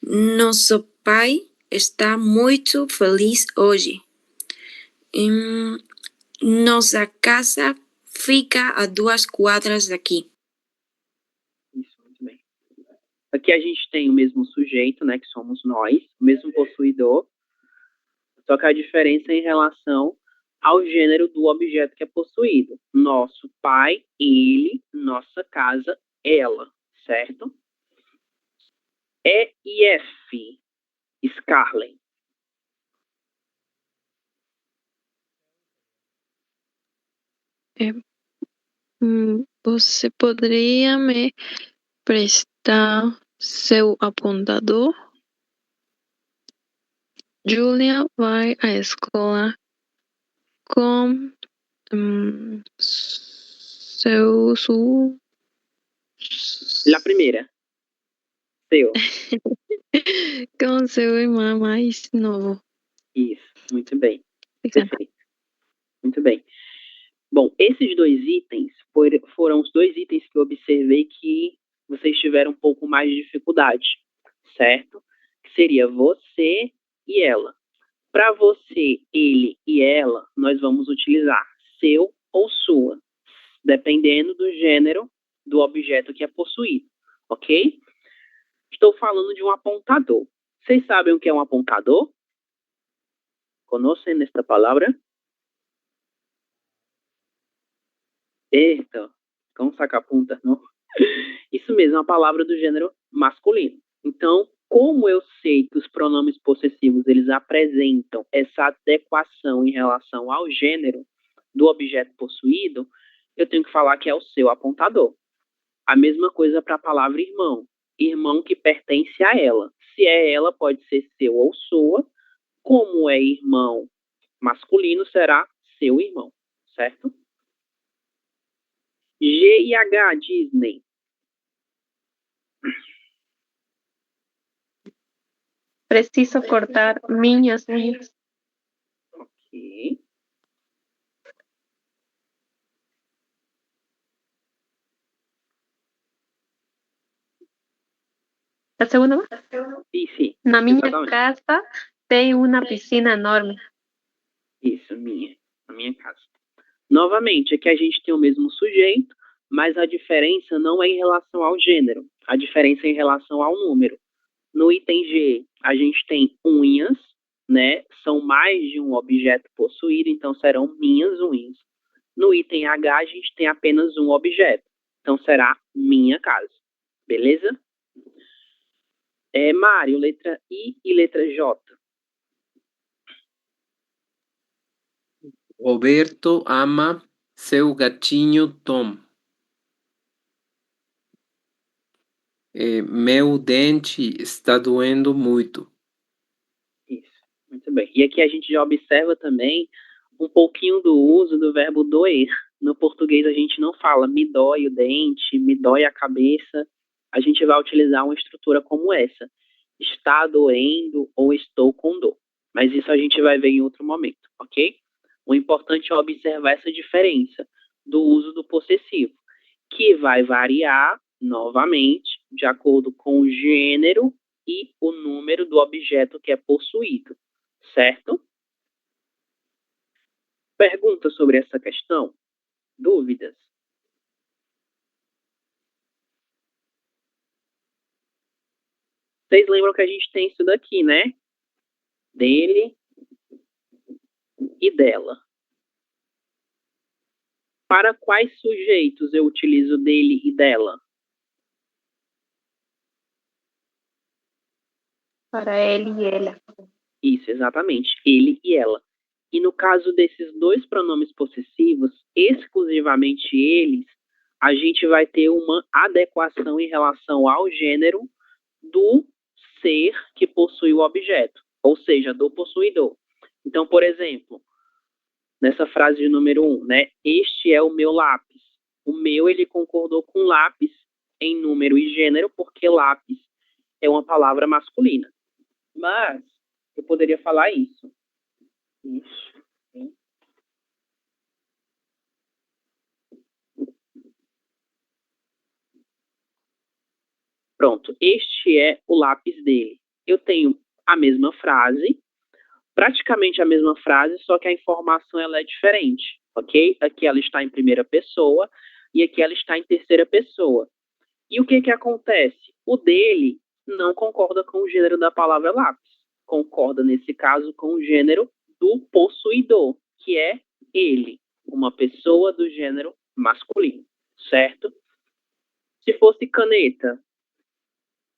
Nosso pai está muito feliz hoje. Nossa casa fica a 2 quadras daqui. Isso, muito bem. Aqui a gente tem o mesmo sujeito, né, que somos nós, o mesmo possuidor, só que a diferença é em relação ao gênero do objeto que é possuído. Nosso pai, ele, nossa casa, ela, certo? E e F, Scarlett. Você poderia me prestar seu apontador? Julia vai à escola com seu La primeira. Seu. com seu irmão mais novo. Isso, muito bem. Obrigada. Perfeito. Muito bem. Bom, esses dois itens foram os dois itens que eu observei que vocês tiveram um pouco mais de dificuldade, certo? Que seria você e ela. Para você, ele e ela, nós vamos utilizar seu ou sua, dependendo do gênero do objeto que é possuído, ok? Estou falando de um apontador. Vocês sabem o que é um apontador? Conhecem esta palavra? Esto, con sacapuntas, ¿no? Isso mesmo, é uma palavra do gênero masculino. Então, como eu sei que os pronomes possessivos eles apresentam essa adequação em relação ao gênero do objeto possuído, eu tenho que falar que é o seu apontador. A mesma coisa para a palavra irmão. Irmão que pertence a ela. Se é ela, pode ser seu ou sua. Como é irmão masculino, será seu irmão, certo? G e H, Disney. Preciso cortar minhas unhas. Ok. A segunda? Sim, Na minha exatamente. casa tem uma piscina enorme. Isso, na minha casa. Novamente, aqui a gente tem o mesmo sujeito, mas a diferença não é em relação ao gênero, a diferença é em relação ao número. No item G, a gente tem unhas, né? São mais de um objeto possuído, então serão minhas unhas. No item H, a gente tem apenas um objeto, então será minha casa. Beleza? Mário, letra I e letra J. Roberto ama seu gatinho Tom. Meu dente está doendo muito. Isso, muito bem. E aqui a gente já observa também um pouquinho do uso do verbo doer. No português a gente não fala me dói o dente, me dói a cabeça. A gente vai utilizar uma estrutura como essa. Está doendo ou estou com dor. Mas isso a gente vai ver em outro momento, ok? O importante é observar essa diferença do uso do possessivo, que vai variar, novamente, de acordo com o gênero e o número do objeto que é possuído, certo? Pergunta sobre essa questão? Dúvidas? Vocês lembram que a gente tem isso daqui, né? Dele e dela. Para quais sujeitos eu utilizo dele e dela? Para ele e ela. Isso, exatamente. Ele e ela. E no caso desses dois pronomes possessivos, exclusivamente eles, a gente vai ter uma adequação em relação ao gênero do ser que possui o objeto, ou seja, do possuidor. Então, por exemplo, nessa frase de número 1, né? Este é o meu lápis. O meu, ele concordou com lápis em número e gênero, porque lápis é uma palavra masculina. Mas eu poderia falar isso. Isso. Pronto, este é o lápis dele. Eu tenho a mesma frase, praticamente a mesma frase, só que a informação ela é diferente, ok? Aqui ela está em primeira pessoa e aqui ela está em terceira pessoa. E o que que acontece? O dele não concorda com o gênero da palavra lápis. Concorda, nesse caso, com o gênero do possuidor, que é ele, uma pessoa do gênero masculino, certo? Se fosse caneta,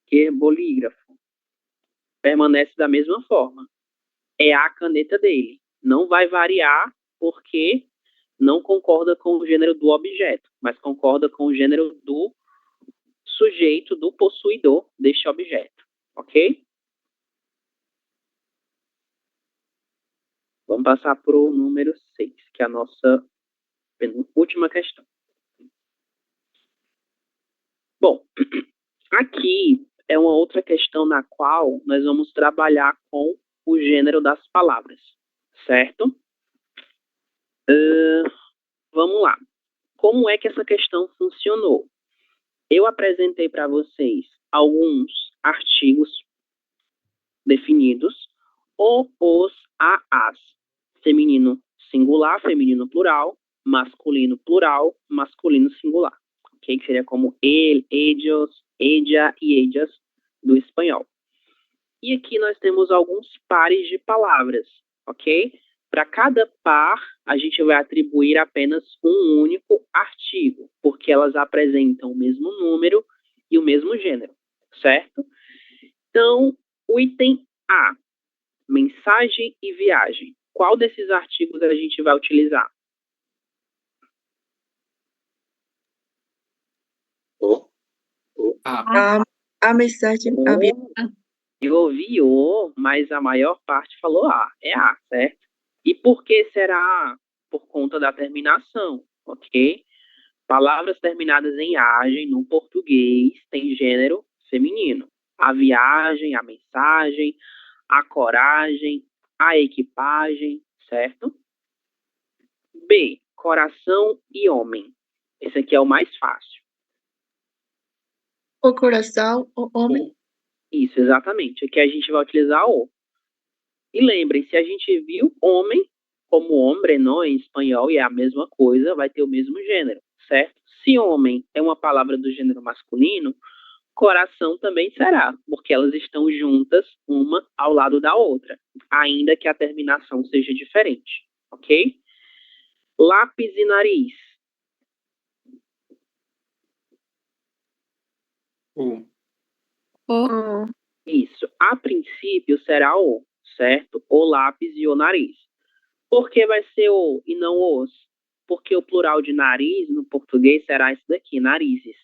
que é bolígrafo, permanece da mesma forma. É a caneta dele. Não vai variar porque não concorda com o gênero do objeto, mas concorda com o gênero do sujeito, do possuidor deste objeto. Ok? Vamos passar para o número 6, que é a nossa última questão. Bom, aqui é uma outra questão na qual nós vamos trabalhar com o gênero das palavras, certo? Vamos lá. Como é que essa questão funcionou? Eu apresentei para vocês alguns artigos definidos, ou os AAs, feminino singular, feminino plural, masculino plural, masculino singular, ok? Que seria como ele, ellos, ella e ellas do espanhol. E aqui nós temos alguns pares de palavras, ok? Para cada par, a gente vai atribuir apenas um único artigo, porque elas apresentam o mesmo número e o mesmo gênero, certo? Então, o item A, mensagem e viagem. Qual desses artigos a gente vai utilizar? A mensagem Eu ouvi O, mas a maior parte falou A. É A, certo? E por que será A? Por conta da terminação, ok? Palavras terminadas em agem no português têm gênero feminino. A viagem, a mensagem, a coragem, a equipagem, certo? B, coração e homem. Esse aqui é o mais fácil. o coração, o homem. Isso, exatamente. Aqui a gente vai utilizar o. E lembrem, se a gente viu homem como hombre, não, em espanhol, e é a mesma coisa, vai ter o mesmo gênero, certo? Se homem é uma palavra do gênero masculino, coração também será, porque elas estão juntas, uma ao lado da outra, ainda que a terminação seja diferente, ok? Lápis e nariz. O. Isso. A princípio será o, certo? O lápis e o nariz. Por que vai ser o e não os? Porque o plural de nariz no português será esse daqui, narizes,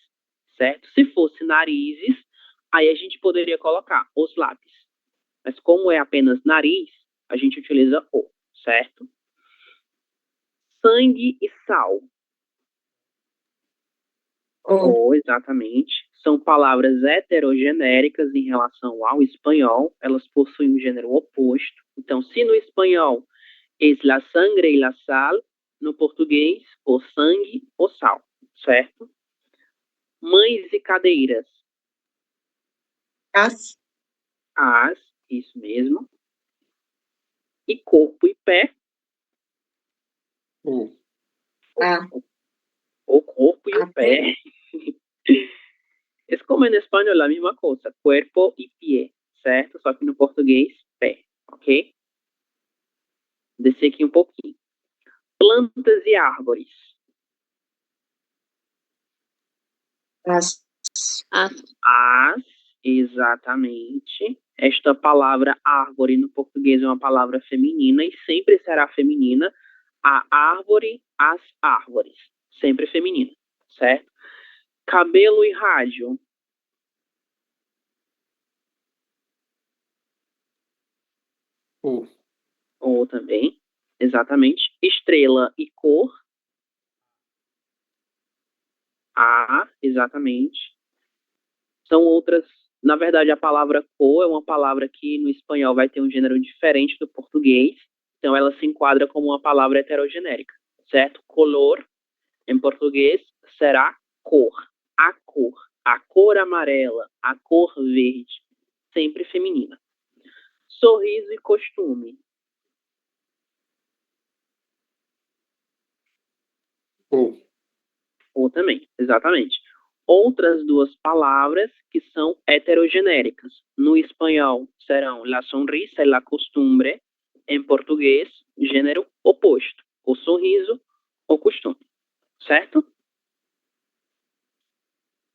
certo? Se fosse narizes, aí a gente poderia colocar os lápis. Mas como é apenas nariz, a gente utiliza o, certo? Sangue e sal. O, exatamente. São palavras heterogenéricas em relação ao espanhol. Elas possuem um gênero oposto. Então, se no espanhol es la sangre y la sal, no português, o sangue, o sal, certo? Mães e cadeiras. As. As, isso mesmo. E corpo e pé. O corpo e o pé. Es como en español la misma cosa, cuerpo y pie, certo? Só que no português, pé, ok? Descer aqui um pouquinho. Plantas e árvores. As. As, exatamente. Esta palavra árvore no português é uma palavra feminina e sempre será feminina. A árvore, as árvores. Sempre feminina, certo? Cabelo e rádio. Ou também, exatamente. Estrela e cor. A, exatamente. São outras. Na verdade, a palavra cor é uma palavra que no espanhol vai ter um gênero diferente do português. Então, ela se enquadra como uma palavra heterogenérica, certo? Color, em português, será cor. A cor amarela, a cor verde, sempre feminina. Sorriso e costume. Ou também, exatamente. Outras duas palavras que são heterogenéricas. No espanhol serão la sonrisa e la costumbre. Em português, gênero oposto. O sorriso, o costume. Certo?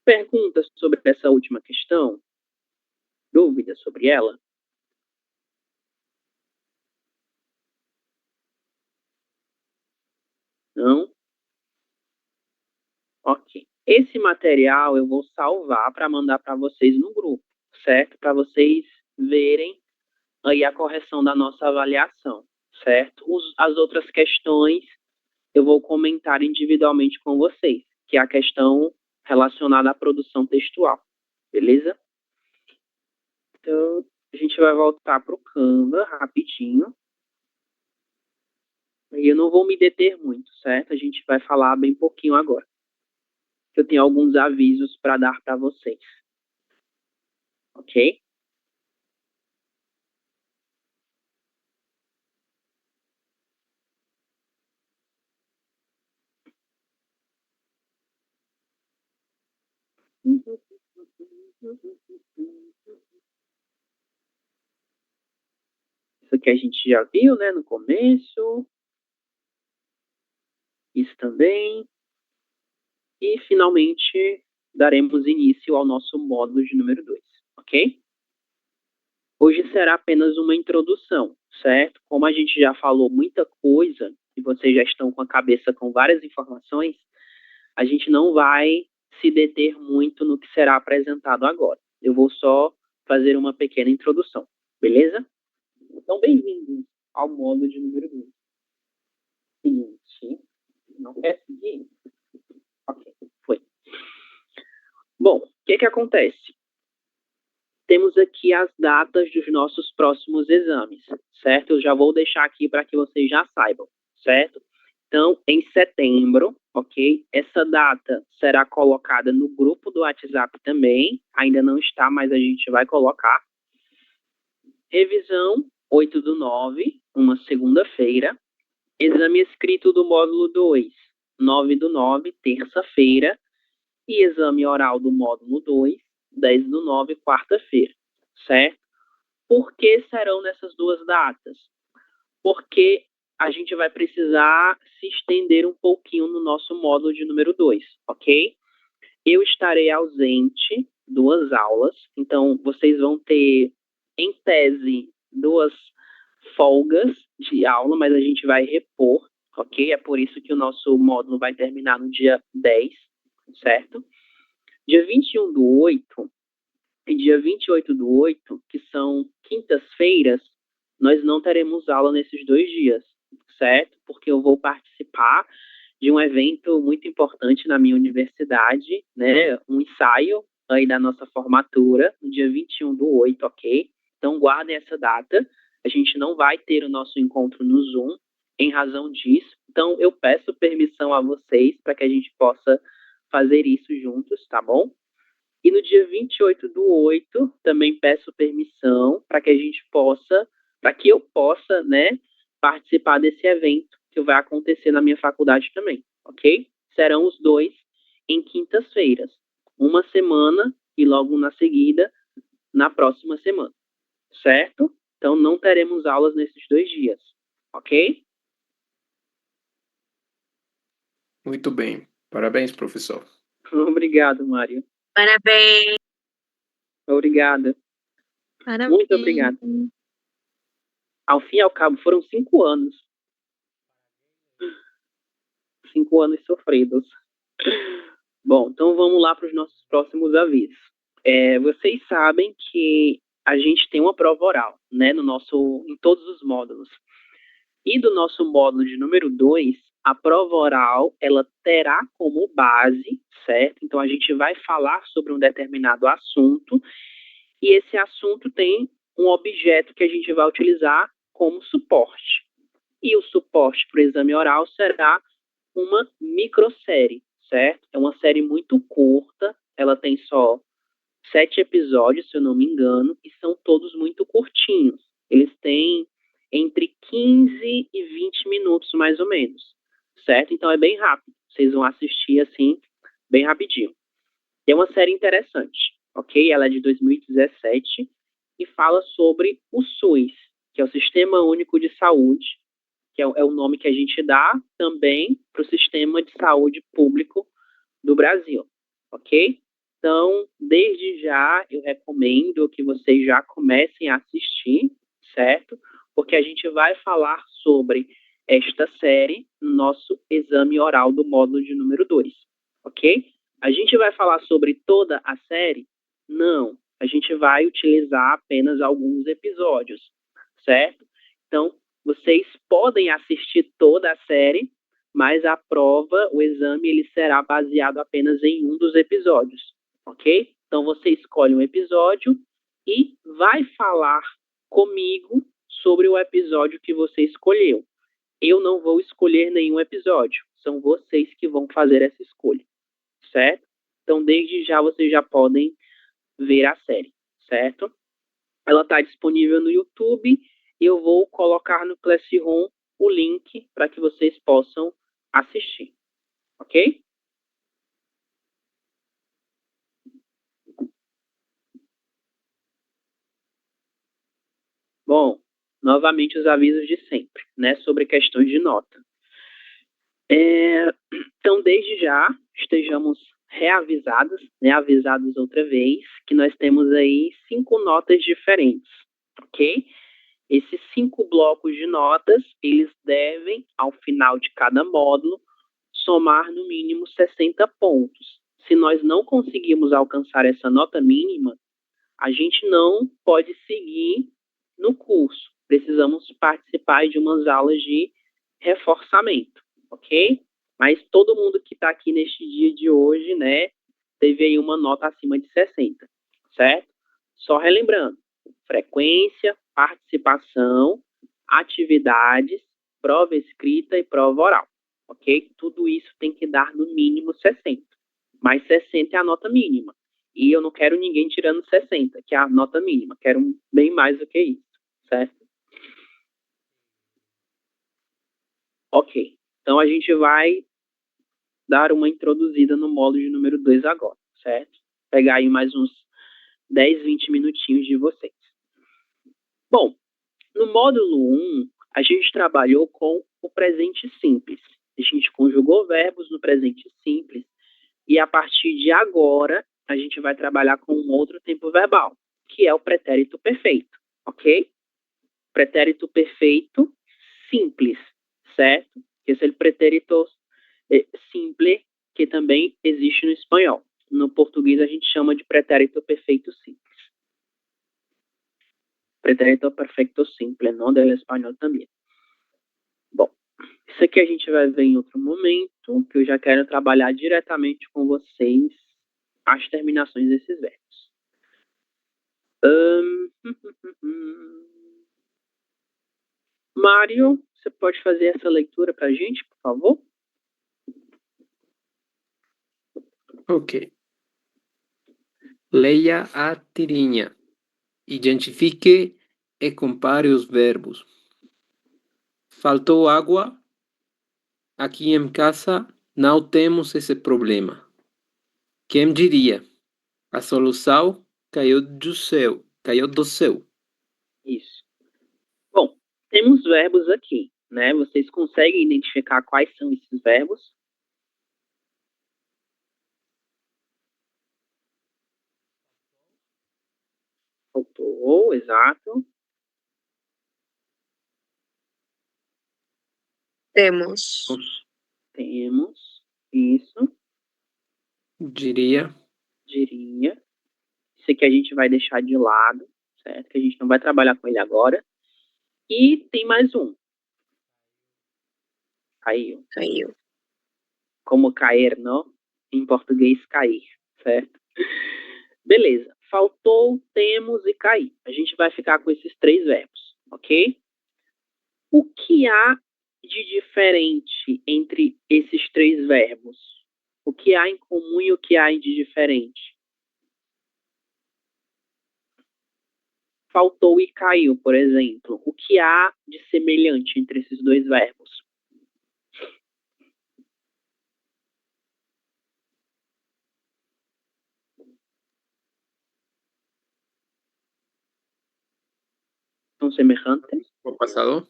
Perguntas sobre essa última questão? Dúvidas sobre ela? Não? Ok. Esse material eu vou salvar para mandar para vocês no grupo, certo? Para vocês verem aí a correção da nossa avaliação, certo? As outras questões eu vou comentar individualmente com vocês, que é a questão relacionada à produção textual, beleza? Então, a gente vai voltar para o Canva rapidinho. E eu não vou me deter muito, certo? A gente vai falar bem pouquinho agora. Eu tenho alguns avisos para dar para vocês. Ok? Isso aqui a gente já viu, né, no começo. Isso também. E, finalmente, daremos início ao nosso módulo de número 2, ok? Hoje será apenas uma introdução, certo? Como a gente já falou muita coisa e vocês já estão com a cabeça com várias informações, a gente não vai se deter muito no que será apresentado agora. Eu vou só fazer uma pequena introdução, beleza? Então, bem-vindos ao módulo de número 2. Seguinte, não quer seguir? Ok, foi. Bom, o que acontece? Temos aqui as datas dos nossos próximos exames, certo? Eu já vou deixar aqui para que vocês já saibam, certo? Então, em setembro, ok? Essa data será colocada no grupo do WhatsApp também. Ainda não está, mas a gente vai colocar. Revisão 8/9, uma segunda-feira. Exame escrito do módulo 2, 9/9, terça-feira. E exame oral do módulo 2, 10/9, quarta-feira, certo? Por que serão nessas duas datas? Porque a gente vai precisar se estender um pouquinho no nosso módulo de número 2, ok? Eu estarei ausente 2 aulas, então vocês vão ter, em tese, 2 folgas de aula, mas a gente vai repor, ok? É por isso que o nosso módulo vai terminar no dia 10, certo? Dia 21/8 e dia 28/8, que são quintas-feiras, nós não teremos aula nesses 2 dias, certo? Porque eu vou participar de um evento muito importante na minha universidade, né? Um ensaio aí da nossa formatura, no dia 21/8, ok? Então, guardem essa data. A gente não vai ter o nosso encontro no Zoom em razão disso. Então, eu peço permissão a vocês para que a gente possa fazer isso juntos, tá bom? E no dia 28/8, também peço permissão para que a gente possa, para que eu possa, né, participar desse evento que vai acontecer na minha faculdade também, ok? Serão os 2 em quintas-feiras, uma semana e logo na seguida, na próxima semana, certo? Então, não teremos aulas nesses 2 dias, ok? Muito bem. Parabéns, professor. Obrigado, Mário. Parabéns. Obrigada. Muito obrigado. Parabéns. Ao fim e ao cabo, foram 5 anos. 5 anos sofridos. Bom, então vamos lá para os nossos próximos avisos. Vocês sabem que a gente tem uma prova oral, né, em todos os módulos. E do nosso módulo de número 2, a prova oral, ela terá como base, certo? Então a gente vai falar sobre um determinado assunto e esse assunto tem um objeto que a gente vai utilizar como suporte. E o suporte para o exame oral será uma microsérie, certo? É uma série muito curta, ela tem só 7 episódios, se eu não me engano, e são todos muito curtinhos. Eles têm entre 15 e 20 minutos, mais ou menos, certo? Então é bem rápido, vocês vão assistir assim, bem rapidinho. É uma série interessante, ok? Ela é de 2017 e fala sobre o SUS, que é o Sistema Único de Saúde, que é o nome que a gente dá também para o sistema de saúde público do Brasil, ok? Então, desde já, eu recomendo que vocês já comecem a assistir, certo? Porque a gente vai falar sobre esta série no nosso exame oral do módulo de número 2, ok? A gente vai falar sobre toda a série? Não, a gente vai utilizar apenas alguns episódios, certo? Então, vocês podem assistir toda a série, mas a prova, o exame, ele será baseado apenas em um dos episódios, ok? Então, você escolhe um episódio e vai falar comigo sobre o episódio que você escolheu. Eu não vou escolher nenhum episódio, são vocês que vão fazer essa escolha, certo? Então, desde já, vocês já podem ver a série, certo? Ela está disponível no YouTube e eu vou colocar no Classroom o link para que vocês possam assistir, ok? Bom, novamente os avisos de sempre, né, sobre questões de nota. Então, desde já, estejamos reavisados, né, avisados outra vez, que nós temos aí 5 notas diferentes, ok? Esses 5 blocos de notas, eles devem, ao final de cada módulo, somar no mínimo 60 pontos. Se nós não conseguirmos alcançar essa nota mínima, a gente não pode seguir no curso. Precisamos participar de umas aulas de reforçamento, ok? Mas todo mundo que está aqui neste dia de hoje, né, teve aí uma nota acima de 60, certo? Só relembrando, frequência, participação, atividades, prova escrita e prova oral, ok? Tudo isso tem que dar no mínimo 60, mas 60 é a nota mínima. E eu não quero ninguém tirando 60, que é a nota mínima. Quero bem mais do que isso, certo? Ok. Então, a gente vai dar uma introduzida no módulo de número 2 agora, certo? Pegar aí mais uns 10, 20 minutinhos de vocês. Bom, no módulo 1, a gente trabalhou com o presente simples. A gente conjugou verbos no presente simples. E a partir de agora, a gente vai trabalhar com um outro tempo verbal, que é o pretérito perfeito, ok? Pretérito perfeito simples, certo? Esse é o pretérito simple, que também existe no espanhol. No português, a gente chama de pretérito perfeito simples. Pretérito perfeito simple, não do espanhol também. Bom, isso aqui a gente vai ver em outro momento, que eu já quero trabalhar diretamente com vocês as terminações desses verbos. Mário, você pode fazer essa leitura para a gente, por favor? Ok. Leia a tirinha. Identifique e compare os verbos. Faltou água? Aqui em casa não temos esse problema. Quem diria? A solução caiu do céu. Isso. Bom, temos verbos aqui, né? Vocês conseguem identificar quais são esses verbos? Faltou, exato. Temos. Temos, isso, Diria. diria. Esse aqui a gente vai deixar de lado, certo? Que a gente não vai trabalhar com ele agora. E tem mais um. Caiu. Caiu. Como cair, não? Em português, cair, certo? Beleza. Faltou, temos e cair. A gente vai ficar com esses 3 verbos, ok? O que há de diferente entre esses 3 verbos? O que há em comum e o que há de diferente? Faltou e caiu, por exemplo. O que há de semelhante entre esses 2 verbos? São semelhantes? O passado?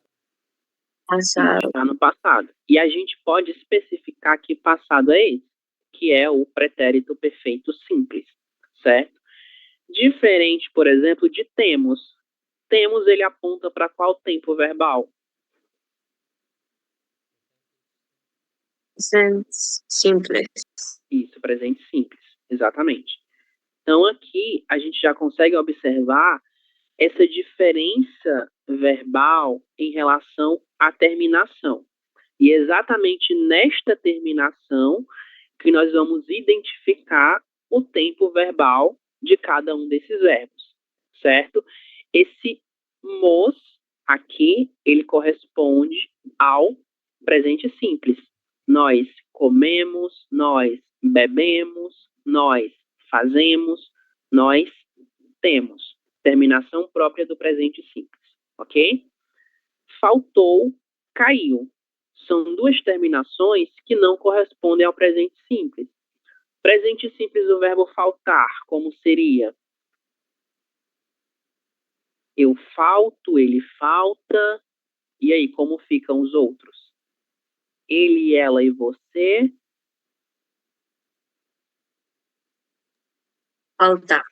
Passado. Está no passado. E a gente pode especificar que passado é esse, que é o pretérito perfeito simples, certo? Diferente, por exemplo, de temos. Temos, ele aponta para qual tempo verbal? Simples. Isso, presente simples, exatamente. Então, aqui, a gente já consegue observar essa diferença verbal em relação à terminação. E é exatamente nesta terminação que nós vamos identificar o tempo verbal de cada um desses verbos, certo? Esse mos aqui, ele corresponde ao presente simples. Nós comemos, nós bebemos, nós fazemos, nós temos. Terminação própria do presente simples, ok? Faltou, caiu. São 2 terminações que não correspondem ao presente simples. Presente simples do verbo faltar, como seria? Eu falto, ele falta. E aí, como ficam os outros? Ele, ela e você. Falta.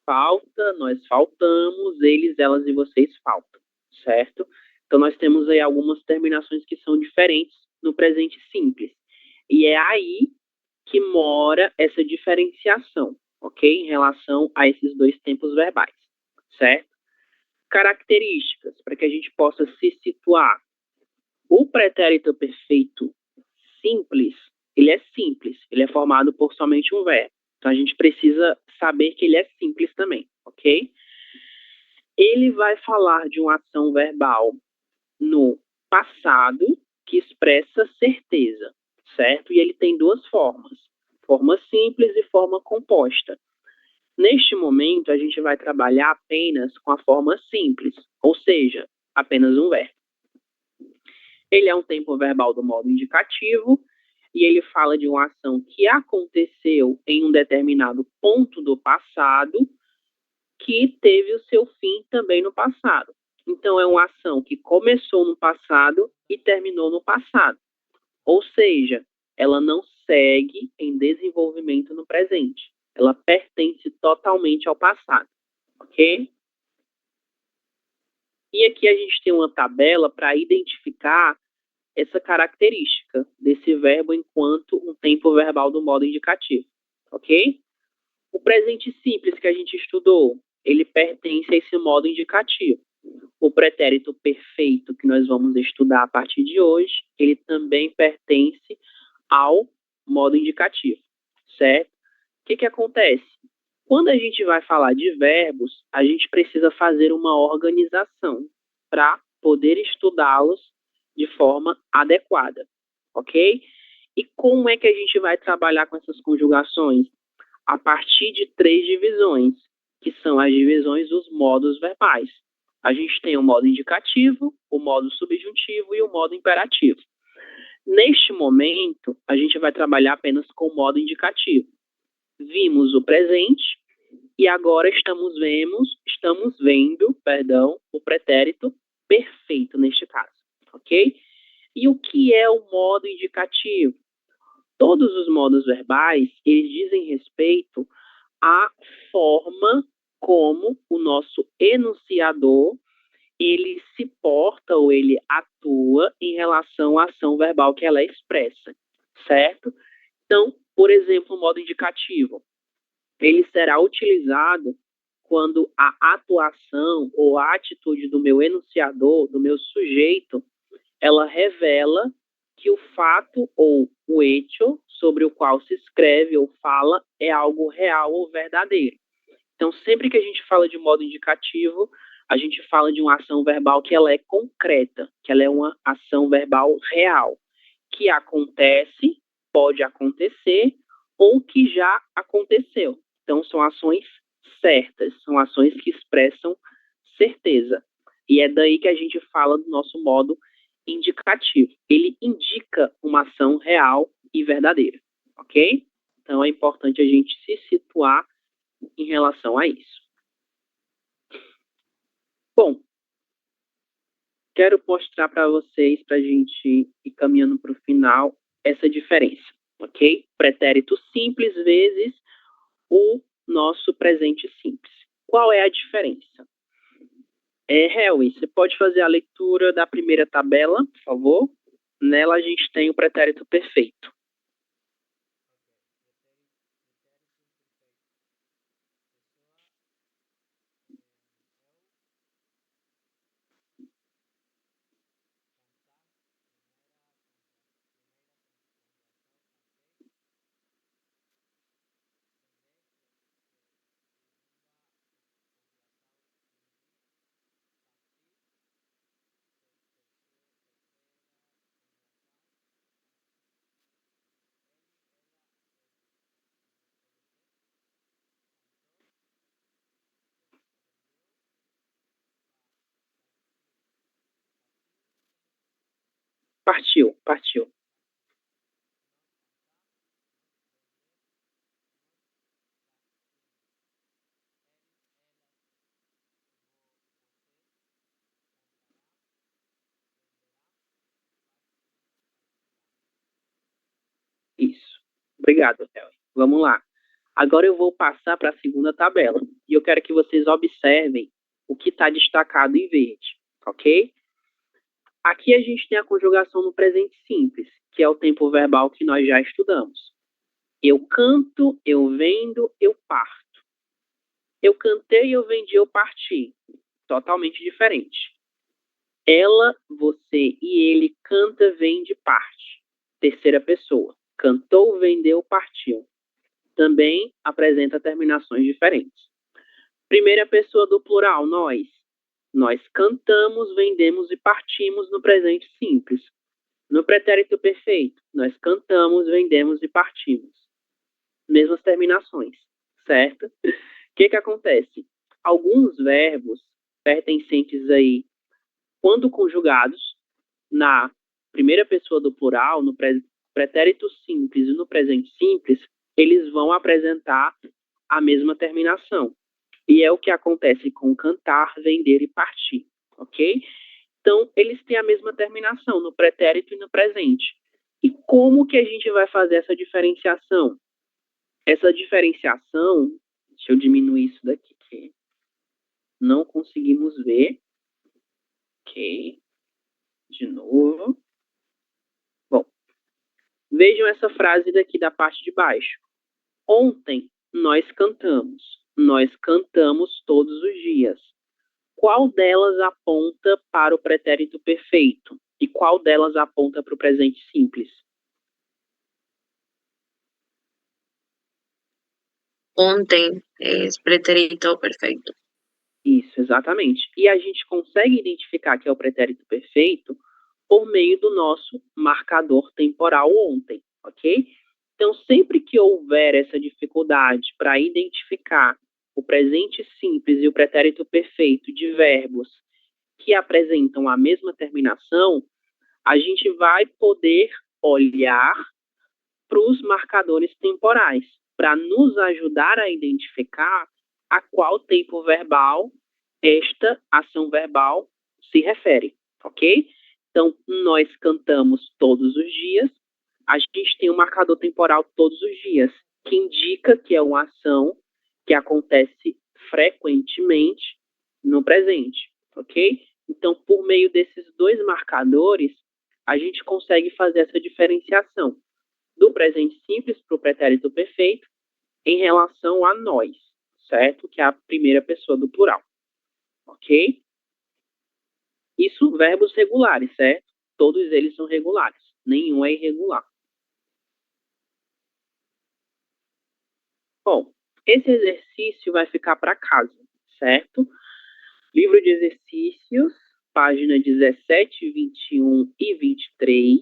Falta, nós faltamos, eles, elas e vocês faltam, certo? Então nós temos aí algumas terminações que são diferentes no presente simples. E é aí que mora essa diferenciação, ok? Em relação a esses dois tempos verbais, certo? Características, para que a gente possa se situar. O pretérito perfeito simples, ele é simples, ele é formado por somente um verbo. Então a gente precisa saber que ele é simples também, ok? Ele vai falar de uma ação verbal no passado que expressa certeza, certo? E ele tem duas formas, forma simples e forma composta. Neste momento, a gente vai trabalhar apenas com a forma simples, ou seja, apenas um verbo. Ele é um tempo verbal do modo indicativo e ele fala de uma ação que aconteceu em um determinado ponto do passado que teve o seu fim também no passado. Então, é uma ação que começou no passado e terminou no passado. Ou seja, ela não segue em desenvolvimento no presente. Ela pertence totalmente ao passado. Ok? E aqui a gente tem uma tabela para identificar essa característica desse verbo enquanto um tempo verbal do modo indicativo, ok? O presente simples que a gente estudou, ele pertence a esse modo indicativo. O pretérito perfeito que nós vamos estudar a partir de hoje, ele também pertence ao modo indicativo, certo? O que acontece? Quando a gente vai falar de verbos, a gente precisa fazer uma organização para poder estudá-los de forma adequada, ok? E como é que a gente vai trabalhar com essas conjugações? A partir de 3 divisões, que são as divisões dos modos verbais. A gente tem o modo indicativo, o modo subjuntivo e o modo imperativo. Neste momento, a gente vai trabalhar apenas com o modo indicativo. Vimos o presente e agora estamos vendo, o pretérito perfeito neste caso, ok? E o que é o modo indicativo? Todos os modos verbais, eles dizem respeito à forma como o nosso enunciador, ele se porta ou ele atua em relação à ação verbal que ela expressa, certo? Então, por exemplo, o modo indicativo, ele será utilizado quando a atuação ou a atitude do meu enunciador, do meu sujeito, ela revela que o fato ou o hecho sobre o qual se escreve ou fala é algo real ou verdadeiro. Então, sempre que a gente fala de modo indicativo, a gente fala de uma ação verbal que ela é concreta, que ela é uma ação verbal real, que acontece, pode acontecer, ou que já aconteceu. Então, são ações certas, são ações que expressam certeza. E é daí que a gente fala do nosso modo indicativo. Ele indica uma ação real e verdadeira, ok? Então, é importante a gente se situar em relação a isso. Bom, quero mostrar para vocês, para a gente ir caminhando para o final, essa diferença, ok? Pretérito simples vezes o nosso presente simples. Qual é a diferença? Helwi, você pode fazer a leitura da primeira tabela, por favor? Nela a gente tem o pretérito perfeito. Partiu. Obrigado, Theo. Vamos lá. Agora eu vou passar para a segunda tabela. E eu quero que vocês observem o que está destacado em verde, ok? Aqui a gente tem a conjugação no presente simples, que é o tempo verbal que nós já estudamos. Eu canto, eu vendo, eu parto. Eu cantei, eu vendi, eu parti. Totalmente diferente. Ela, você e ele canta, vende, parte. Terceira pessoa. Cantou, vendeu, partiu. Também apresenta terminações diferentes. Primeira pessoa do plural, nós. Nós cantamos, vendemos e partimos no presente simples. No pretérito perfeito, nós cantamos, vendemos e partimos. Mesmas terminações, certo? O que acontece? Alguns verbos pertencentes aí, quando conjugados na primeira pessoa do plural, no pretérito simples e no presente simples, eles vão apresentar a mesma terminação. E é o que acontece com cantar, vender e partir, ok? Então, eles têm a mesma terminação no pretérito e no presente. E como que a gente vai fazer essa diferenciação? Essa diferenciação, deixa eu diminuir isso daqui, que não conseguimos ver. Ok, de novo. Bom, vejam essa frase daqui da parte de baixo. Ontem nós cantamos. Nós cantamos todos os dias. Qual delas aponta para o pretérito perfeito? E qual delas aponta para o presente simples? Ontem es pretérito perfecto. Isso, exatamente. E a gente consegue identificar que é o pretérito perfeito por meio do nosso marcador temporal ontem, ok? Então, sempre que houver essa dificuldade para identificar o presente simples e o pretérito perfeito de verbos que apresentam a mesma terminação, a gente vai poder olhar para os marcadores temporais, para nos ajudar a identificar a qual tempo verbal esta ação verbal se refere, ok? Então, nós cantamos todos os dias, a gente tem um marcador temporal todos os dias, que indica que é uma ação que acontece frequentemente no presente, ok? Então, por meio desses dois marcadores, a gente consegue fazer essa diferenciação do presente simples para o pretérito perfeito em relação a nós, certo? Que é a primeira pessoa do plural, ok? Isso, verbos regulares, certo? Todos eles são regulares, nenhum é irregular. Bom, esse exercício vai ficar para casa, certo? Livro de exercícios, página 17, 21 e 23,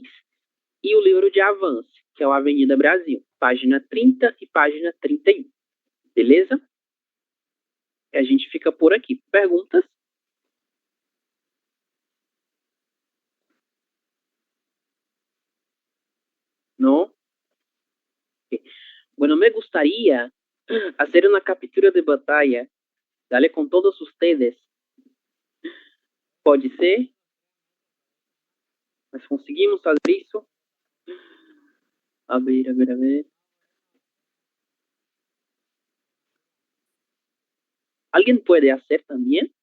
e o livro de avanço, que é o Avenida Brasil, página 30 e página 31. Beleza? E a gente fica por aqui. Perguntas? Não? Okay. Bueno, me gustaría hacer una captura de batalla. Dale con todos ustedes. Pode ser? Nós conseguimos fazer isso? A ver, a ver, a ver. ¿Alguien puede hacer también?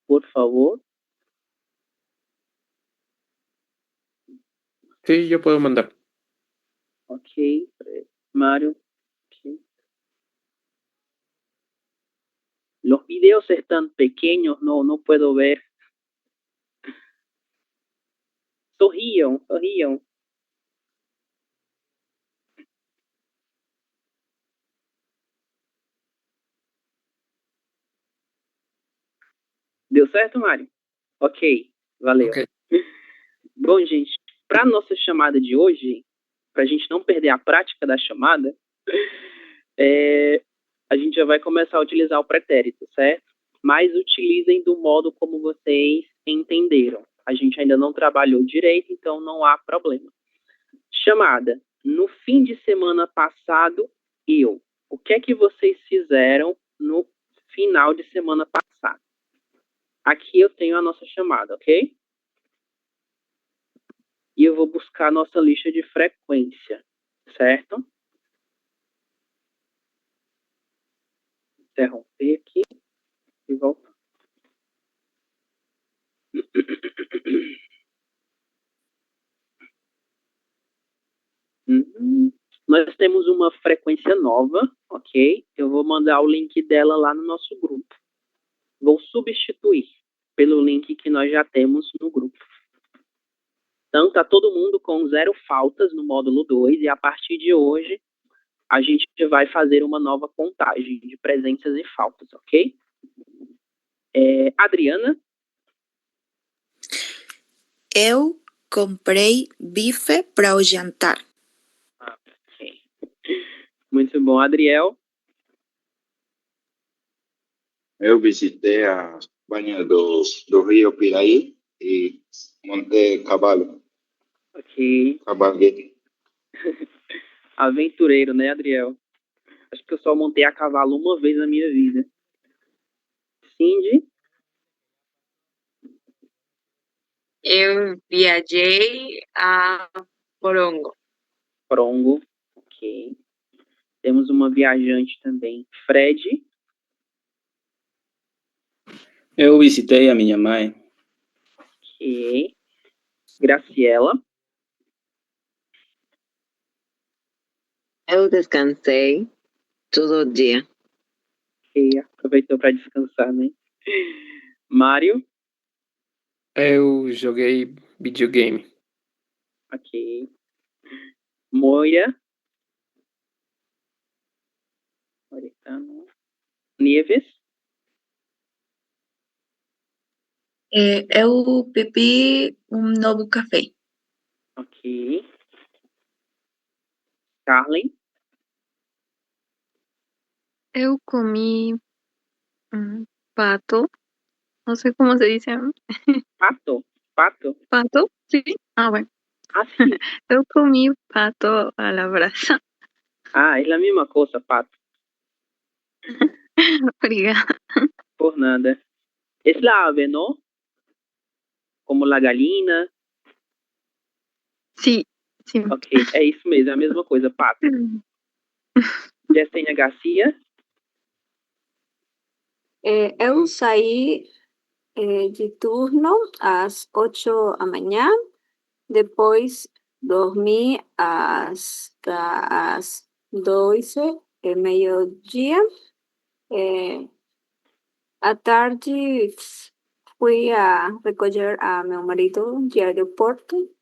Por favor. Sí, yo puedo mandar. Ok. Mario. Okay. Los videos están pequeños, no puedo ver. Sorriam, sorriam. Deu certo, Mário? Ok, valeu. Ok. Bom, gente, para a nossa chamada de hoje, para a gente não perder a prática da chamada, a gente já vai começar a utilizar o pretérito, certo? Mas utilizem do modo como vocês entenderam. A gente ainda não trabalhou direito, então não há problema. Chamada. No fim de semana passado, eu. O que é que vocês fizeram no final de semana passado? Aqui eu tenho a nossa chamada, ok? E eu vou buscar a nossa lista de frequência, certo? interromper aqui e voltar. Nós temos uma frequência nova, ok? Eu vou mandar o link dela lá no nosso grupo. Vou substituir pelo link que nós já temos no grupo. Então, tá todo mundo com 0 faltas no módulo 2 e a partir de hoje a gente vai fazer uma nova contagem de presenças e faltas, ok? Adriana? Eu comprei bife para o jantar. Ok. Muito bom. Adriel? Eu visitei a banha do Rio Piraí e montei cavalo, Ok. cavalguei. Aventureiro, né, Adriel? Acho que eu só montei a cavalo uma vez na minha vida. Cindy? Eu viajei a Porongo. Prongo. Ok. Temos uma viajante também. Fred? Eu visitei a minha mãe. Ok. Graciela? Eu descansei todo o dia. Ok. Aproveitou para descansar, né? Mário? Eu joguei videogame. Ok. Moira? Moritano. Nieves? Eu bebi novo café. Ok. Carlen? Eu comi pato. No sé cómo se dice. Pato? Pato? ¿Pato? Sí. Ah, bueno. Ah, sim. Eu comi pato a la brasa. Ah, é a mesma coisa, pato. Obrigada. Por nada. Es la ave, ¿no? Como la gallina. Sí, sí. Ok, é isso mesmo, é a mesma coisa, pato. Jessenia Garcia? Eu saí de turno às 8 da manhã, depois dormi hasta às 12, meio-dia. À tarde fui a recolher a meu marido de aeroporto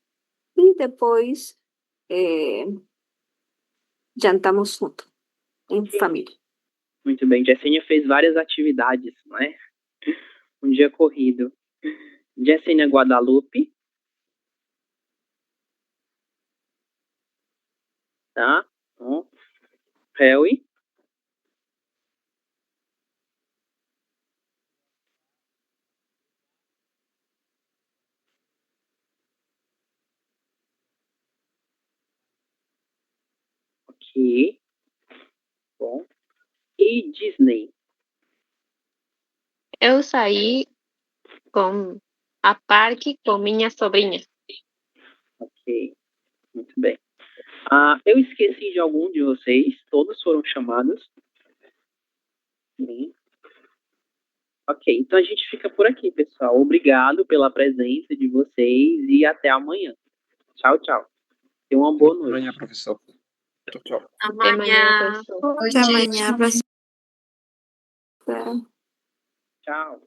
e depois jantamos juntos, em família. Muito bem, Jessenia fez várias atividades, não é? Um dia corrido. Jessenia Guadalupe? Tá? Bom. Harry? Ok. Bom. E Disney? Eu saí a parque com minha sobrinha. Ok. Muito bem. Eu esqueci de algum de vocês. Todos foram chamados. Sim. Ok, então a gente fica por aqui, pessoal. Obrigado pela presença de vocês e até amanhã. Tchau, tchau. Tenham uma boa noite. Amanhã, professor. Tchau, tchau. Até amanhã, professor. Até amanhã, professor. Tchau.